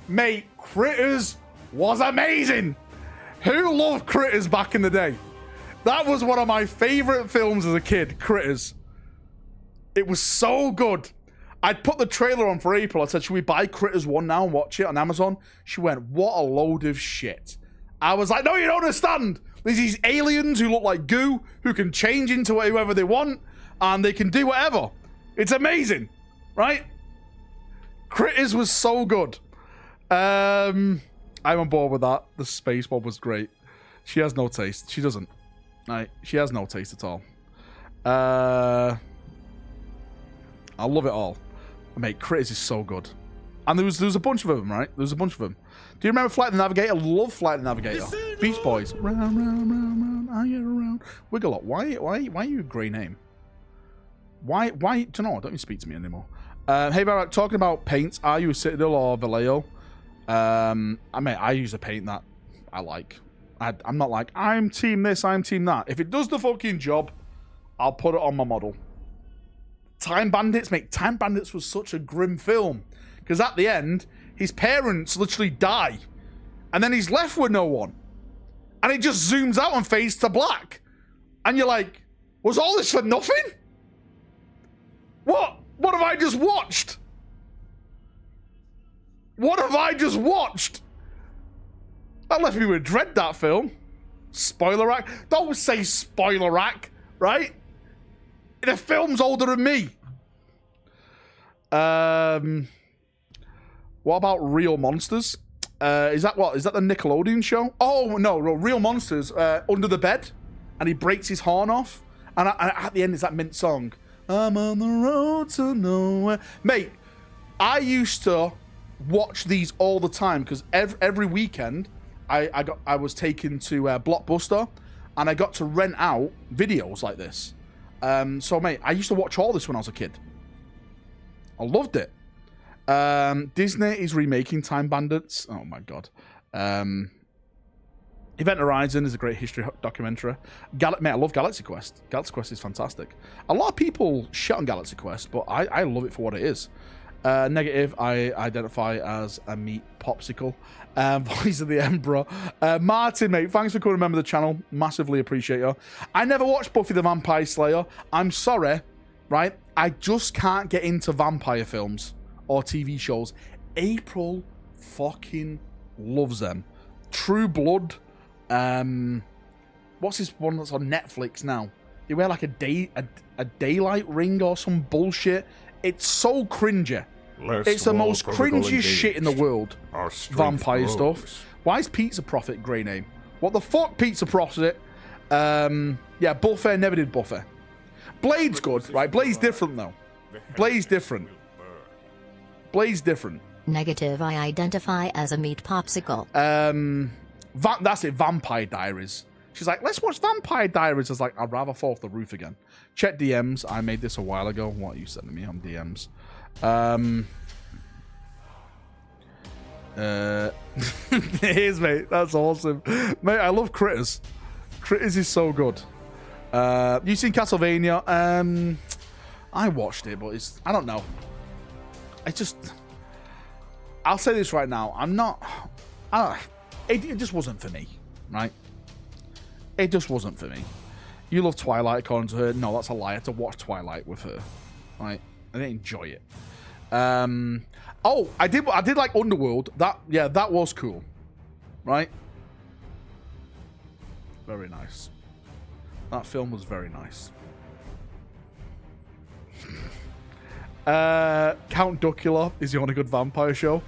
[SPEAKER 1] Mate, Critters was amazing! Who loved Critters back in the day? That was one of my favorite films as a kid, Critters. It was so good. I'd put the trailer on for April. I said, should we buy Critters 1 now and watch it on Amazon? She went, what a load of shit. I was like, no, you don't understand. There's these aliens who look like goo, who can change into whoever they want, and they can do whatever. It's amazing, right? Critters was so good. I'm on board with that. The space one was great. She has no taste. She doesn't. Right? She has no taste at all. I love it all. Mate, Critters is so good. And there was a bunch of them, right? There was a bunch of them. Do you remember Flight of the Navigator? Love Flight of the Navigator. Beach Boys. Round, round, round, round, I get around. Wiggle up. Why are you a grey name? Why, do you know? Don't you speak to me anymore. Hey, Valrak, talking about paints, are you a Citadel or Vallejo? I mean, I use a paint that I like. I'm not like, I'm team this, I'm team that. If it does the fucking job, I'll put it on my model. Time Bandits, mate. Time Bandits was such a grim film. Because at the end, his parents literally die. And then he's left with no one. And it just zooms out and fades to black. And you're like, was all this for nothing? What? What have I just watched? What have I just watched? That left me with dread, that film. Spoiler rack. Don't say spoiler rack, right? The film's older than me. What about Real Monsters? Is that what? Is that the Nickelodeon show? Oh, no. Real Monsters, Under the Bed. And he breaks his horn off. And at the end is that Mint song. I'm on the road to nowhere. Mate, I used to watch these all the time because every weekend I was taken to Blockbuster and I got to rent out videos like this. So, mate, I used to watch all this when I was a kid. I loved it. Disney is remaking Time Bandits. Oh, my God. Event Horizon is a great history documentary. Mate, I love Galaxy Quest. Galaxy Quest is fantastic. A lot of people shit on Galaxy Quest, but I love it for what it is. Negative, I identify as a meat popsicle. Voice of the Emperor. Martin, mate, thanks for coming to member of the channel. Massively appreciate you. I never watched Buffy the Vampire Slayer. I'm sorry, right? I just can't get into vampire films or TV shows. April fucking loves them. True Blood. What's this one that's on Netflix now? They wear like a daylight ring or some bullshit. It's so cringy. It's the most cringy shit in the world. Vampire stuff. Why is Pizza Prophet grey name? What the fuck, Pizza Prophet? Yeah, Buffet never did Buffet. Blade's good, right? Blade's different though. Blade's different. Blade's different.
[SPEAKER 2] Negative, I identify as a meat popsicle.
[SPEAKER 1] That's it, Vampire Diaries. She's like, let's watch Vampire Diaries. I was like, I'd rather fall off the roof again. Check DMs. I made this a while ago. What are you sending me on DMs? It is, mate. That's awesome. Mate, I love Critters. Critters is so good. You seen Castlevania? I watched it, but I don't know. I'll say this right now. It just wasn't for me, right? It just wasn't for me. You love Twilight, according to her. No, that's a lie. I had to watch Twilight with her. Right? I didn't enjoy it. Oh, I did like Underworld. That was cool. Right? Very nice. That film was very nice. Count Duckula is the only good vampire show.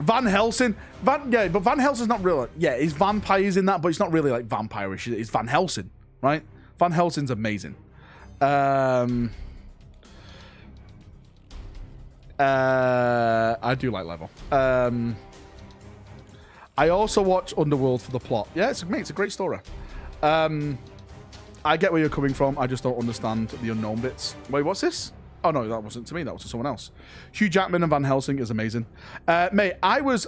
[SPEAKER 1] Van Helsing. But Van Helsing's not real. Yeah, it's vampires in that, but it's not really like vampire-ish. It's Van Helsing, right? Van Helsing's amazing. I do like Level. I also watch Underworld for the plot. Yeah, it's a great story. I get where you're coming from. I just don't understand the unknown bits. Wait, what's this? Oh no, that wasn't to me. That was to someone else. Hugh Jackman and Van Helsing is amazing. Mate, I was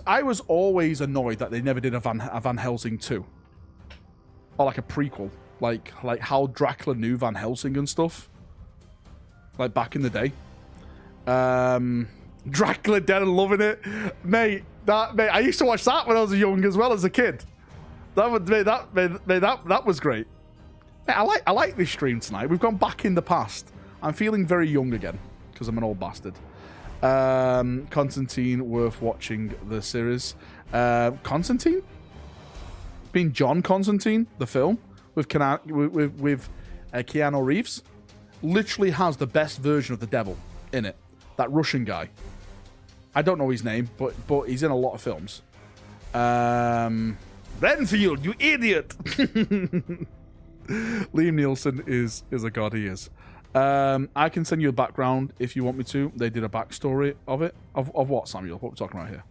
[SPEAKER 1] always annoyed that they never did a Van Helsing 2, or like a prequel, like how Dracula knew Van Helsing and stuff, like back in the day. Dracula Dead and loving it, mate. I used to watch that when I was young as well as a kid. That was great. Mate, I like this stream tonight. We've gone back in the past. I'm feeling very young again because I'm an old bastard. Constantine, worth watching the series. Constantine? Being John Constantine, the film with Keanu Reeves, literally has the best version of the devil in it. That Russian guy. I don't know his name, but he's in a lot of films. Renfield, you idiot! Liam Neeson is a god. He is. I can send you a background if you want me to. They did a backstory of it. Of what, Samuel? What are we talking about here?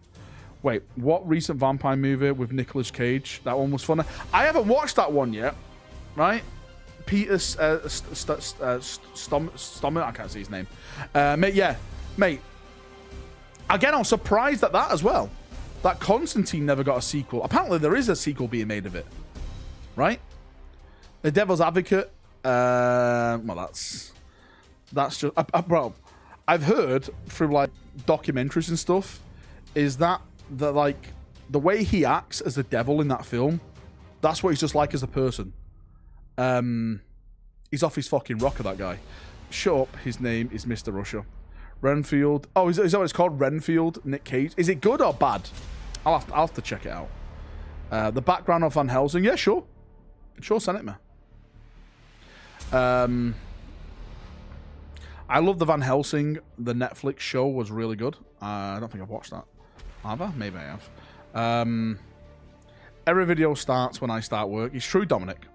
[SPEAKER 1] Wait, what recent vampire movie with Nicolas Cage? That one was funny. I haven't watched that one yet. Right? Peter Stomach. I can't see his name. Mate. Again, I'm surprised at that as well. That Constantine never got a sequel. Apparently, there is a sequel being made of it. Right? The Devil's Advocate. Well, that's just... Bro, I've heard through, like, documentaries and stuff, is that, the way he acts as the devil in that film, that's what he's just like as a person. He's off his fucking rocker, that guy. Shut up. His name is Mr. Russia. Renfield. Oh, is that what it's called? Renfield? Nick Cage? Is it good or bad? I'll have to check it out. The background of Van Helsing. Yeah, sure. Sure, send it me. I love the Van Helsing. The Netflix show was really good. I don't think I've watched that. Have I? Maybe I have. Every video starts when I start work. It's true, Dominic.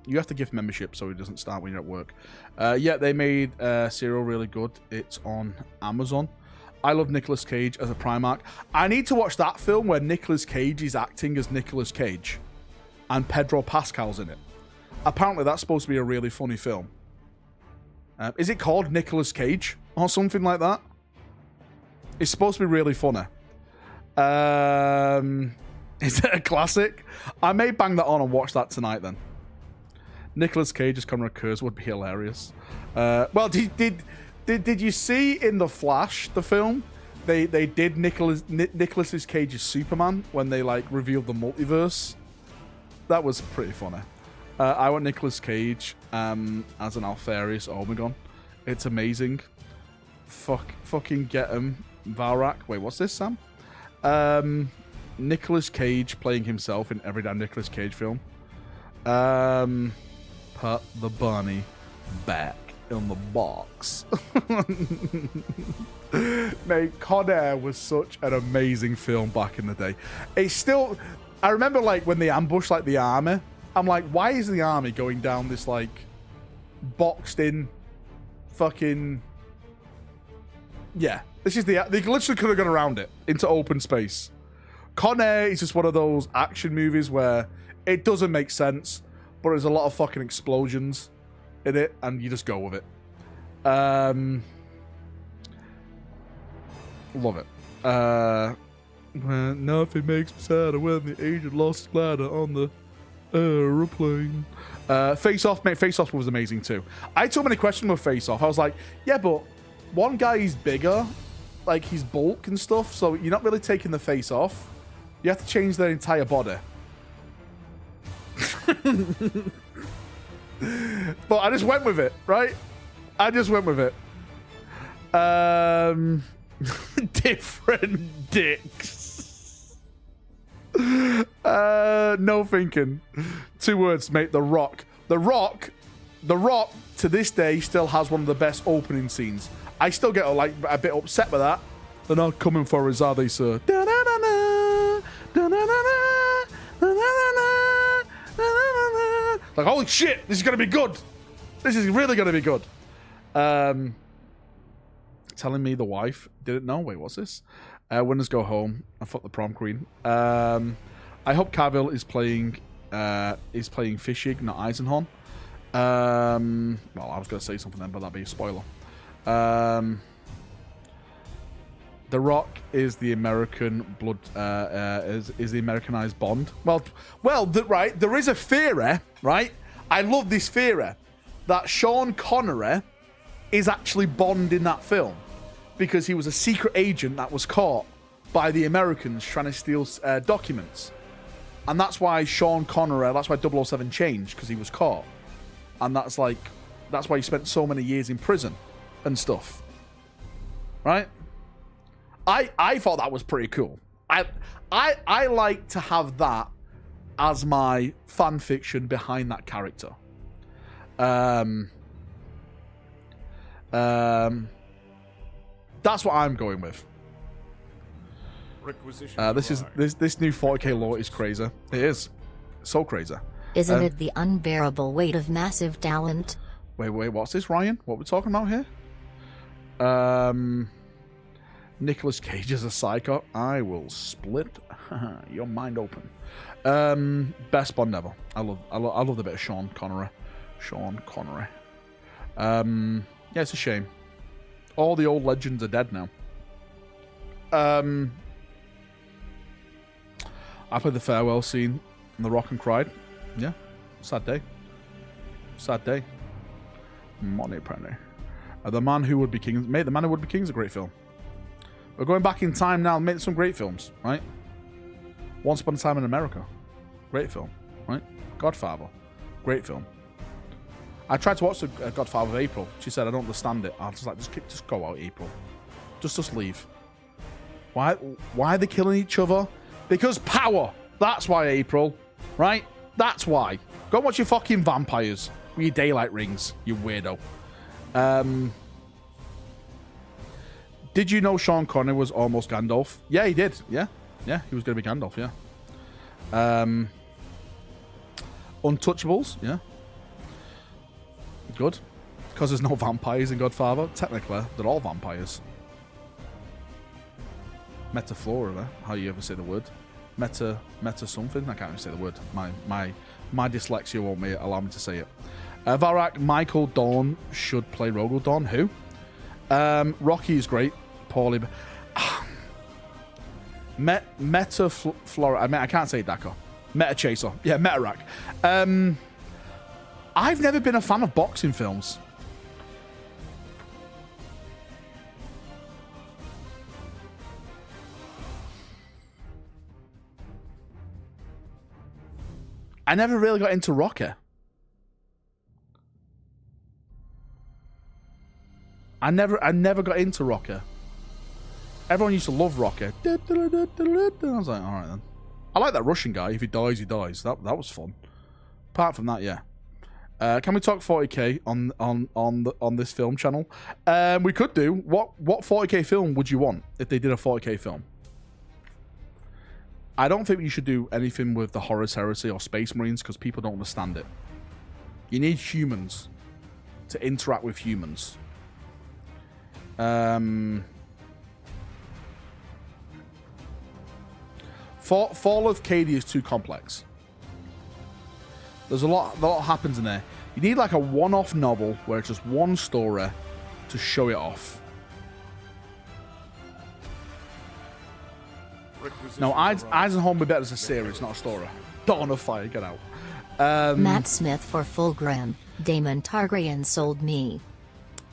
[SPEAKER 1] You have to give membership so it doesn't start when you're at work. Yeah, they made Serial really good. It's on Amazon. I love Nicolas Cage as a Primarch. I need to watch that film where Nicolas Cage is acting as Nicolas Cage and Pedro Pascal's in it. Apparently, that's supposed to be a really funny film. Is it called Nicolas Cage or something like that? It's supposed to be really funny. Is it a classic? I may bang that on and watch that tonight then. Nicolas Cage as Conrad Kurz would be hilarious. Well, did you see in The Flash, the film, they did Nicolas Cage's Superman when they like revealed the multiverse? That was pretty funny. I want Nicolas Cage as an Alpharius Omegon. It's amazing. Fucking get him. Valrak. Wait, what's this, Sam? Nicolas Cage playing himself in every damn Nicolas Cage film. Put the bunny back in the box. Mate, Con Air was such an amazing film back in the day. It's still... I remember, like, when they ambushed, like, the army. I'm like, why is the army going down this, like, boxed-in fucking... Yeah. This is the... They literally could have gone around it into open space. Con Air is just one of those action movies where it doesn't make sense, but there's a lot of fucking explosions in it, and you just go with it. Love it. When nothing makes me sadder when the agent lost his glider on the aeroplane. Face Off, mate. Face Off was amazing too. I had so many questions with Face Off. I was like, yeah, but one guy is bigger, like his bulk and stuff, so you're not really taking the face off. You have to change their entire body. But I just went with it, right? I just went with it. Different dicks. No thinking. 2 words, mate. The Rock. The Rock to this day still has one of the best opening scenes. I still get like a bit upset with that. They're not coming for us, are they, sir? Da-da-da-da. Like, holy shit, this is going to be good. This is really going to be good. Telling me the wife didn't know. Wait, what's this? Winners go home. I fuck the prom queen. I hope Cavill is playing Fischig, not Eisenhorn. Well, I was going to say something then, but that'd be a spoiler. The Rock is the American blood, is the Americanized Bond. Well, right. There is a theory, right? I love this theory that Sean Connery is actually Bond in that film because he was a secret agent that was caught by the Americans trying to steal documents, and that's why Sean Connery. That's why 007 changed, because he was caught, and that's why he spent so many years in prison and stuff, right? I thought that was pretty cool. I like to have that as my fan fiction behind that character. That's what I'm going with. This new 40k lore is crazy. It is so crazy.
[SPEAKER 2] Isn't it the unbearable weight of massive talent?
[SPEAKER 1] Wait, what's this, Ryan? What we're talking about here? Nicolas Cage is a psycho. I will split your mind open. Best Bond ever. I love the bit of Sean Connery. Yeah, it's a shame. All the old legends are dead now. I played the farewell scene in The Rock and cried. Yeah, sad day. Money penny. The Man Who Would Be King. Mate, The Man Who Would Be King is a great film. We're going back in time now and making some great films, right? Once Upon a Time in America. Great film, right? Godfather. Great film. I tried to watch the Godfather with April. She said, I don't understand it. I was like, just go out, April. Just leave. Why are they killing each other? Because power. That's why, April. Right? That's why. Go watch your fucking vampires with your daylight rings, you weirdo. Did you know Sean Connery was almost Gandalf? Yeah, he did. Yeah, he was going to be Gandalf, yeah. Untouchables, yeah. Good. Because there's no vampires in Godfather. Technically, they're all vampires. Metaflora, how you ever say the word. Meta something? I can't even say the word. My dyslexia won't allow me to say it. Valrak, Michael Dorn should play Rogel Dorn. Who? Rocky is great. Poorly. Metaflora. I mean, I can't say it, Dakar. Meta Chaser. Yeah, Metarak. I've never been a fan of boxing films. I never really got into Rocky. I never got into Rocky. Everyone used to love Rocky. I was like, all right then. I like that Russian guy. If he dies, he dies. That was fun. Apart from that, yeah. Can we talk 40k on this film channel? We could do. What 40k film would you want if they did a 40k film? I don't think you should do anything with the Horus Heresy or Space Marines because people don't understand it. You need humans to interact with humans. Fall of Cadia is too complex. There's a lot happens in there. You need like a one-off novel where it's just one story to show it off. No, Eisenhorn would be better as a series, not a story. Dawn of Fire, get out.
[SPEAKER 2] Matt Smith for Fulgrim. Damon Targaryen sold me.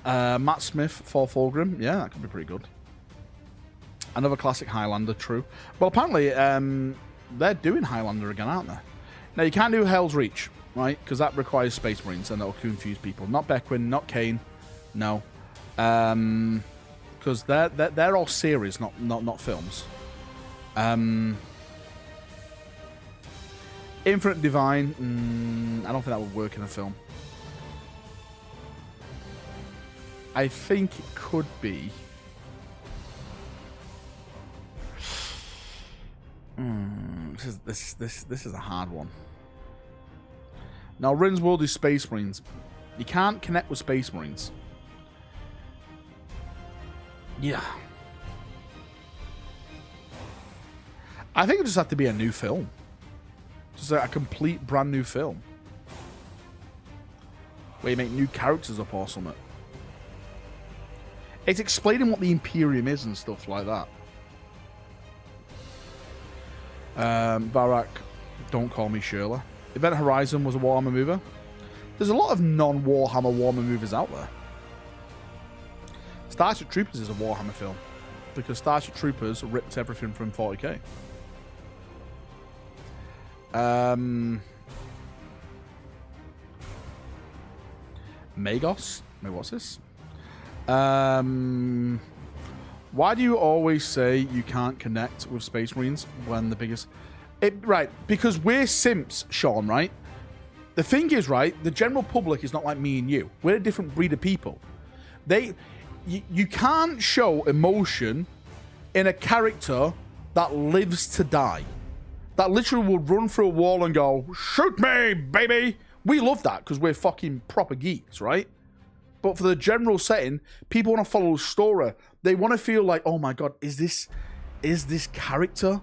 [SPEAKER 1] Matt Smith for Fulgrim. Yeah, that could be pretty good. Another classic Highlander, true. Well, apparently, they're doing Highlander again, aren't they? Now, you can't do Hell's Reach, right? Because that requires Space Marines, and that'll confuse people. Not Beckwin, not Kane. No. Because they're all series, not films. Infinite Divine, I don't think that would work in a film. I think it could be. This is a hard one. Now, Rin's world is Space Marines. You can't connect with Space Marines. Yeah. I think it just had to be a new film. Just a complete brand new film. Where you make new characters up or something. It's explaining what the Imperium is and stuff like that. Valrak, don't call me Shirley. Event Horizon was a Warhammer movie. There's a lot of non-Warhammer Warhammer movies out there. Starship Troopers is a Warhammer film. Because Starship Troopers ripped everything from 40k. Magos? Wait, what's this? Why do you always say you can't connect with Space Marines when the biggest... Right, because we're simps, Sean, right? The thing is, right, the general public is not like me and you. We're a different breed of people. You can't show emotion in a character that lives to die. That literally will run through a wall and go, shoot me, baby! We love that because we're fucking proper geeks, right? But for the general setting, people want to follow a story. They want to feel like, oh my god, is this character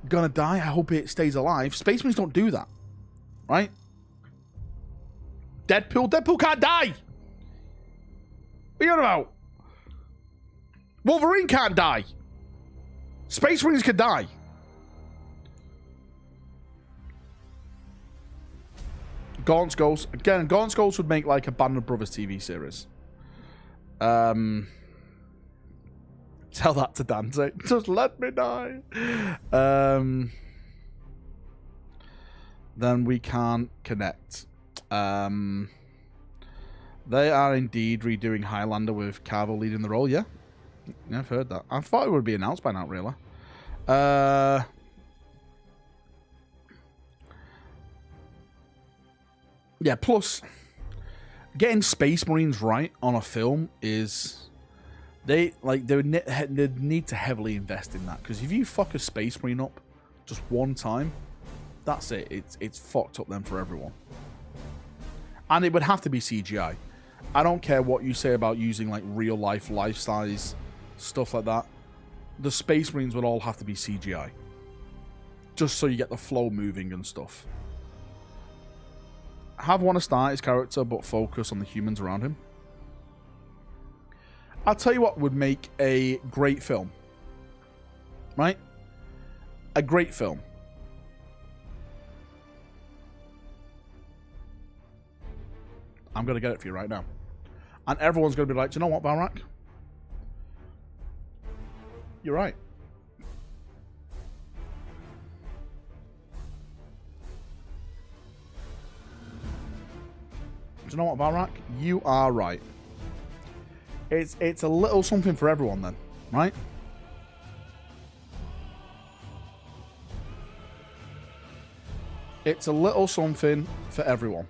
[SPEAKER 1] gonna die? I hope it stays alive. Space Marines don't do that, right? Deadpool can't die. What are you on about? Wolverine can't die. Space Marines can die. Gaunt's Ghost. Again, Gaunt's Ghost would make like a Band of Brothers TV series. Tell that to Dante. Just let me die. Then we can't connect. They are indeed redoing Highlander with Carvel leading the role, yeah? Yeah, I've heard that. I thought it would be announced by now, really. Yeah, plus, getting Space Marines right on a film is... They would need to heavily invest in that. Because if you fuck a Space Marine up just one time, that's it. It's fucked up then for everyone. And it would have to be CGI. I don't care what you say about using like real life, life-size stuff like that. The Space Marines would all have to be CGI. Just so you get the flow moving and stuff. Have one to start his character, but focus on the humans around him. I'll tell you what would make a great film. Right? A great film. I'm going to get it for you right now. And everyone's going to be like, do you know what, Valrak? You're right. Do you know what, Valrak? You are right. It's a little something for everyone then, right? It's a little something for everyone.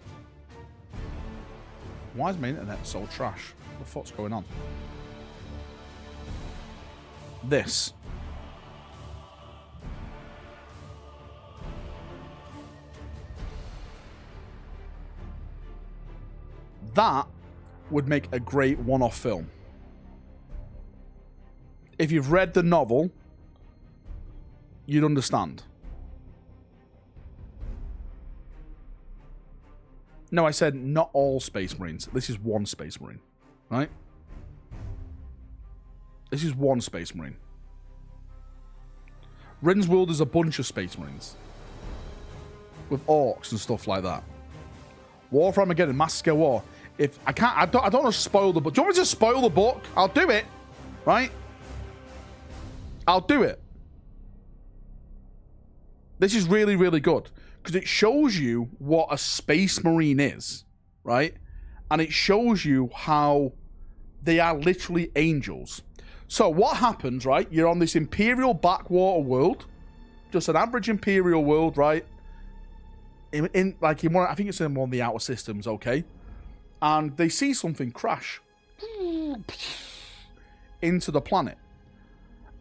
[SPEAKER 1] Why is my internet so trash? What the fuck's going on? This. That would make a great one-off film. If you've read the novel, you'd understand. No, I said not all Space Marines. This is one Space Marine, right? This is one Space Marine. Rin's world is a bunch of Space Marines. With orcs and stuff like that. War for Armageddon, Mass Scale War. If I can't, I don't want to spoil the book. Do you want me to spoil the book? I'll do it, right? I'll do it. This is really, really good because it shows you what a Space Marine is, right? And it shows you how they are literally angels. So what happens, right? You're on this Imperial backwater world, just an average Imperial world, right? I think it's in one of the outer systems, okay? And they see something crash into the planet.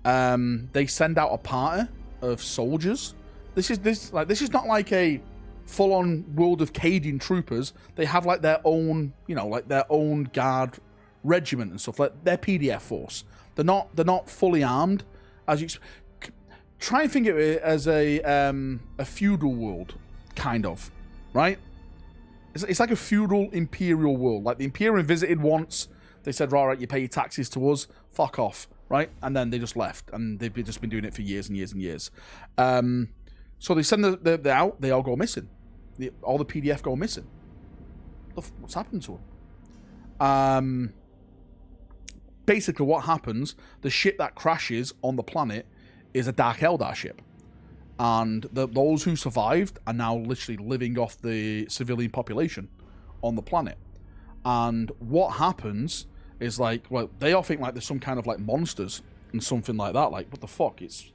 [SPEAKER 1] They send out a party of soldiers. This is not like a full-on World of Cadian troopers. They have like their own, you know, like their own guard regiment and stuff. Like their PDF force. They're not fully armed. As you try and think of it as a feudal world, kind of, right? It's like a feudal imperial world. Like the Imperium visited once. They said, all right, you pay your taxes to us. Fuck off, right? And then they just left. And they've just been doing it for years and years and years. So they send the out. They all go missing. All the PDF go missing. What's happened to them? Basically, what happens, the ship that crashes on the planet is a Dark Eldar ship. And those who survived are now literally living off the civilian population on the planet. And what happens is like, well, they all think like there's some kind of like monsters and something like that. Like, what the fuck? It's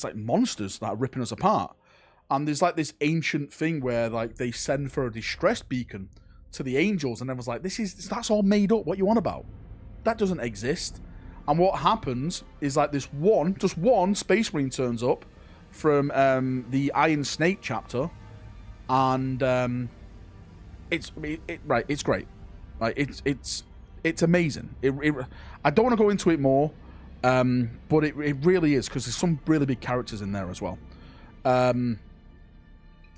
[SPEAKER 1] like monsters that are ripping us apart. And there's like this ancient thing where like they send for a distress beacon to the angels, and everyone's like, that's all made up. What you on about? That doesn't exist. And what happens is like just one Space Marine turns up from the Iron Snake chapter, and it's great. Like it's amazing. I don't want to go into it more, but it really is, because there's some really big characters in there as well.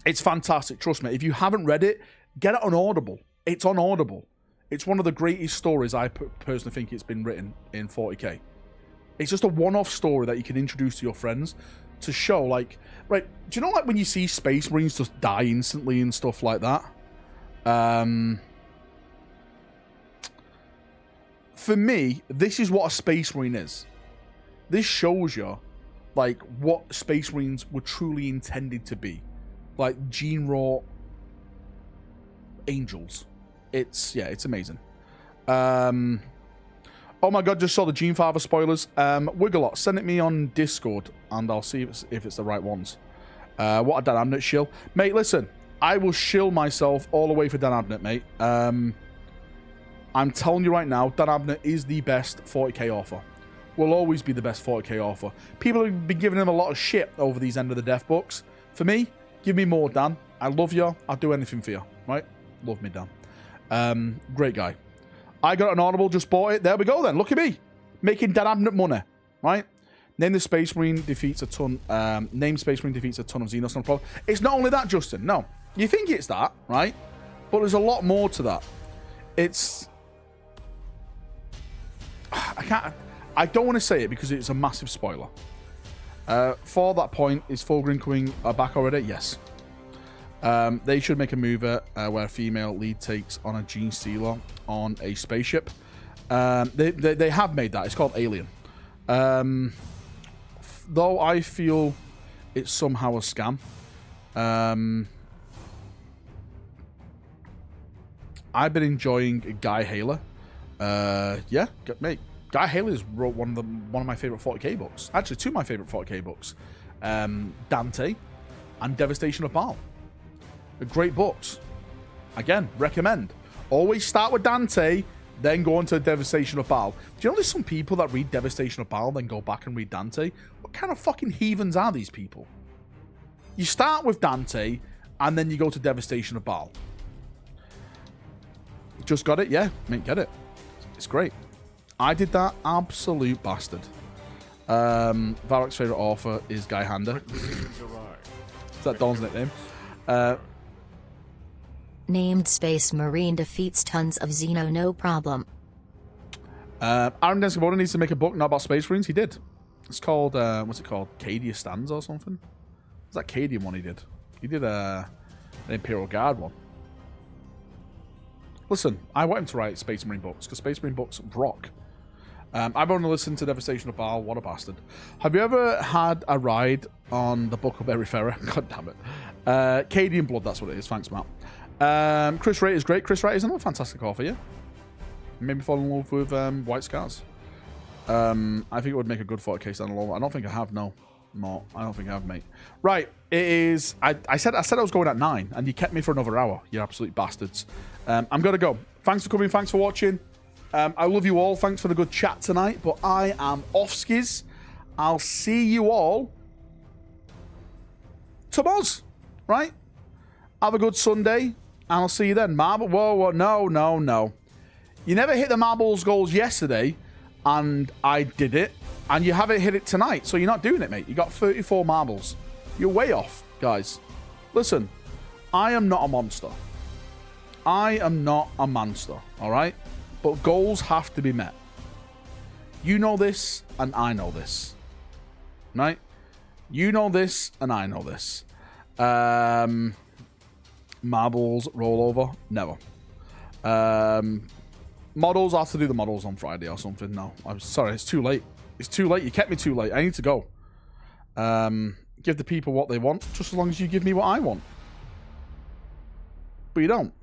[SPEAKER 1] It's fantastic. Trust me. If you haven't read it, get it on Audible. It's on Audible. It's one of the greatest stories I personally think it's been written in 40k. It's just a one-off story that you can introduce to your friends to show, like, right, do you know, like, when you see Space Marines just die instantly and stuff like that? For me, this is what a Space Marine is. This shows you, like, what Space Marines were truly intended to be. Like, gene-raw angels. It's amazing. Oh my god, just saw the Gene Father spoilers. Wigglelot, send it me on Discord, and I'll see if it's the right ones. What a Dan Abnett shill. Mate, listen, I will shill myself all the way for Dan Abnett, mate. I'm telling you right now, Dan Abnett is the best 40k author. Will always be the best 40k author. People have been giving him a lot of shit over these End of the Death books. For me, give me more, Dan. I love you. I'll do anything for you, right? Love me, Dan. Great guy. I got an Audible, just bought it. There we go then. Look at me. Making Dan Abnett money, right? Name Space Marine defeats a ton of Xenos, no problem. It's not only that, Justin. No. You think it's that, right? But there's a lot more to that. I don't want to say it because it's a massive spoiler. For that point, is Fulgrim coming back already? Yes. They should make a movie where a female lead takes on a gene stealer on a spaceship. They have made that. It's called Alien. Though I feel it's somehow a scam. I've been enjoying Guy Haler. Yeah, mate. Guy Haler wrote one of my favorite 40k books. Actually, two of my favorite 40k books. Dante and Devastation of Baal. Great books. Again, recommend. Always start with Dante, then go on to Devastation of Baal. Do you know there's some people that read Devastation of Baal, then go back and read Dante? What kind of fucking heathens are these people? You start with Dante, and then you go to Devastation of Baal. Just got it? Yeah, mate, get it. It's great. I did that. Absolute bastard. Valrak's favourite author is Guy Hander. Is that Don's nickname?
[SPEAKER 2] Named Space Marine defeats tons of Xeno, no problem.
[SPEAKER 1] Aaron Denskoboda needs to make a book not about Space Marines. He did. It's called, what's it called? Cadia Stands or something? What's that Cadian one he did? He did an Imperial Guard one. Listen, I want him to write Space Marine books, because Space Marine books rock. I've only listened to Devastation of Baal. What a bastard. Have you ever had a ride on the Book of Eriferra? God damn it. Cadian Blood, that's what it is. Thanks, Matt. Chris Wright is great. Chris Wright is another fantastic author, yeah? Made me fall in love with White Scars. I think it would make a good 40k standalone. I don't think I have, no. No, I don't think I have, mate. Right, it is... I said I was going at 9, and you kept me for another hour, you absolute bastards. I'm going to go. Thanks for coming. Thanks for watching. I love you all. Thanks for the good chat tonight. But I am off, skis. I'll see you all tomorrow, right? Have a good Sunday, and I'll see you then. Marble, whoa, no. You never hit the marbles goals yesterday, and I did it, and you haven't hit it tonight, so you're not doing it, mate. You got 34 marbles. You're way off, guys. Listen, I am not a monster. I am not a monster, all right? But goals have to be met. You know this, and I know this, right? You know this, and I know this. Marbles rollover, never. Models, I have to do the models on Friday or something. No, I'm sorry, it's too late. It's too late. You kept me too late. I need to go. Give the people what they want, just as long as you give me what I want. But you don't.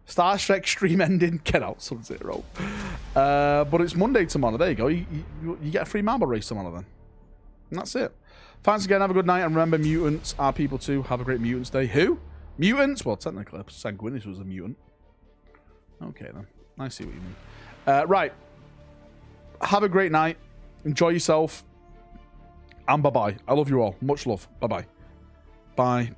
[SPEAKER 1] Star Trek stream ending. Get out, Sub-Zero. But it's Monday tomorrow. There you go. You get a free marble race tomorrow then. And that's it. Thanks again. Have a good night. And remember, mutants are people too. Have a great Mutants Day. Who? Mutants? Well, technically, Sanguinis was a mutant. Okay, then. I see what you mean. Right. Have a great night. Enjoy yourself. And bye-bye. I love you all. Much love. Bye-bye. Bye.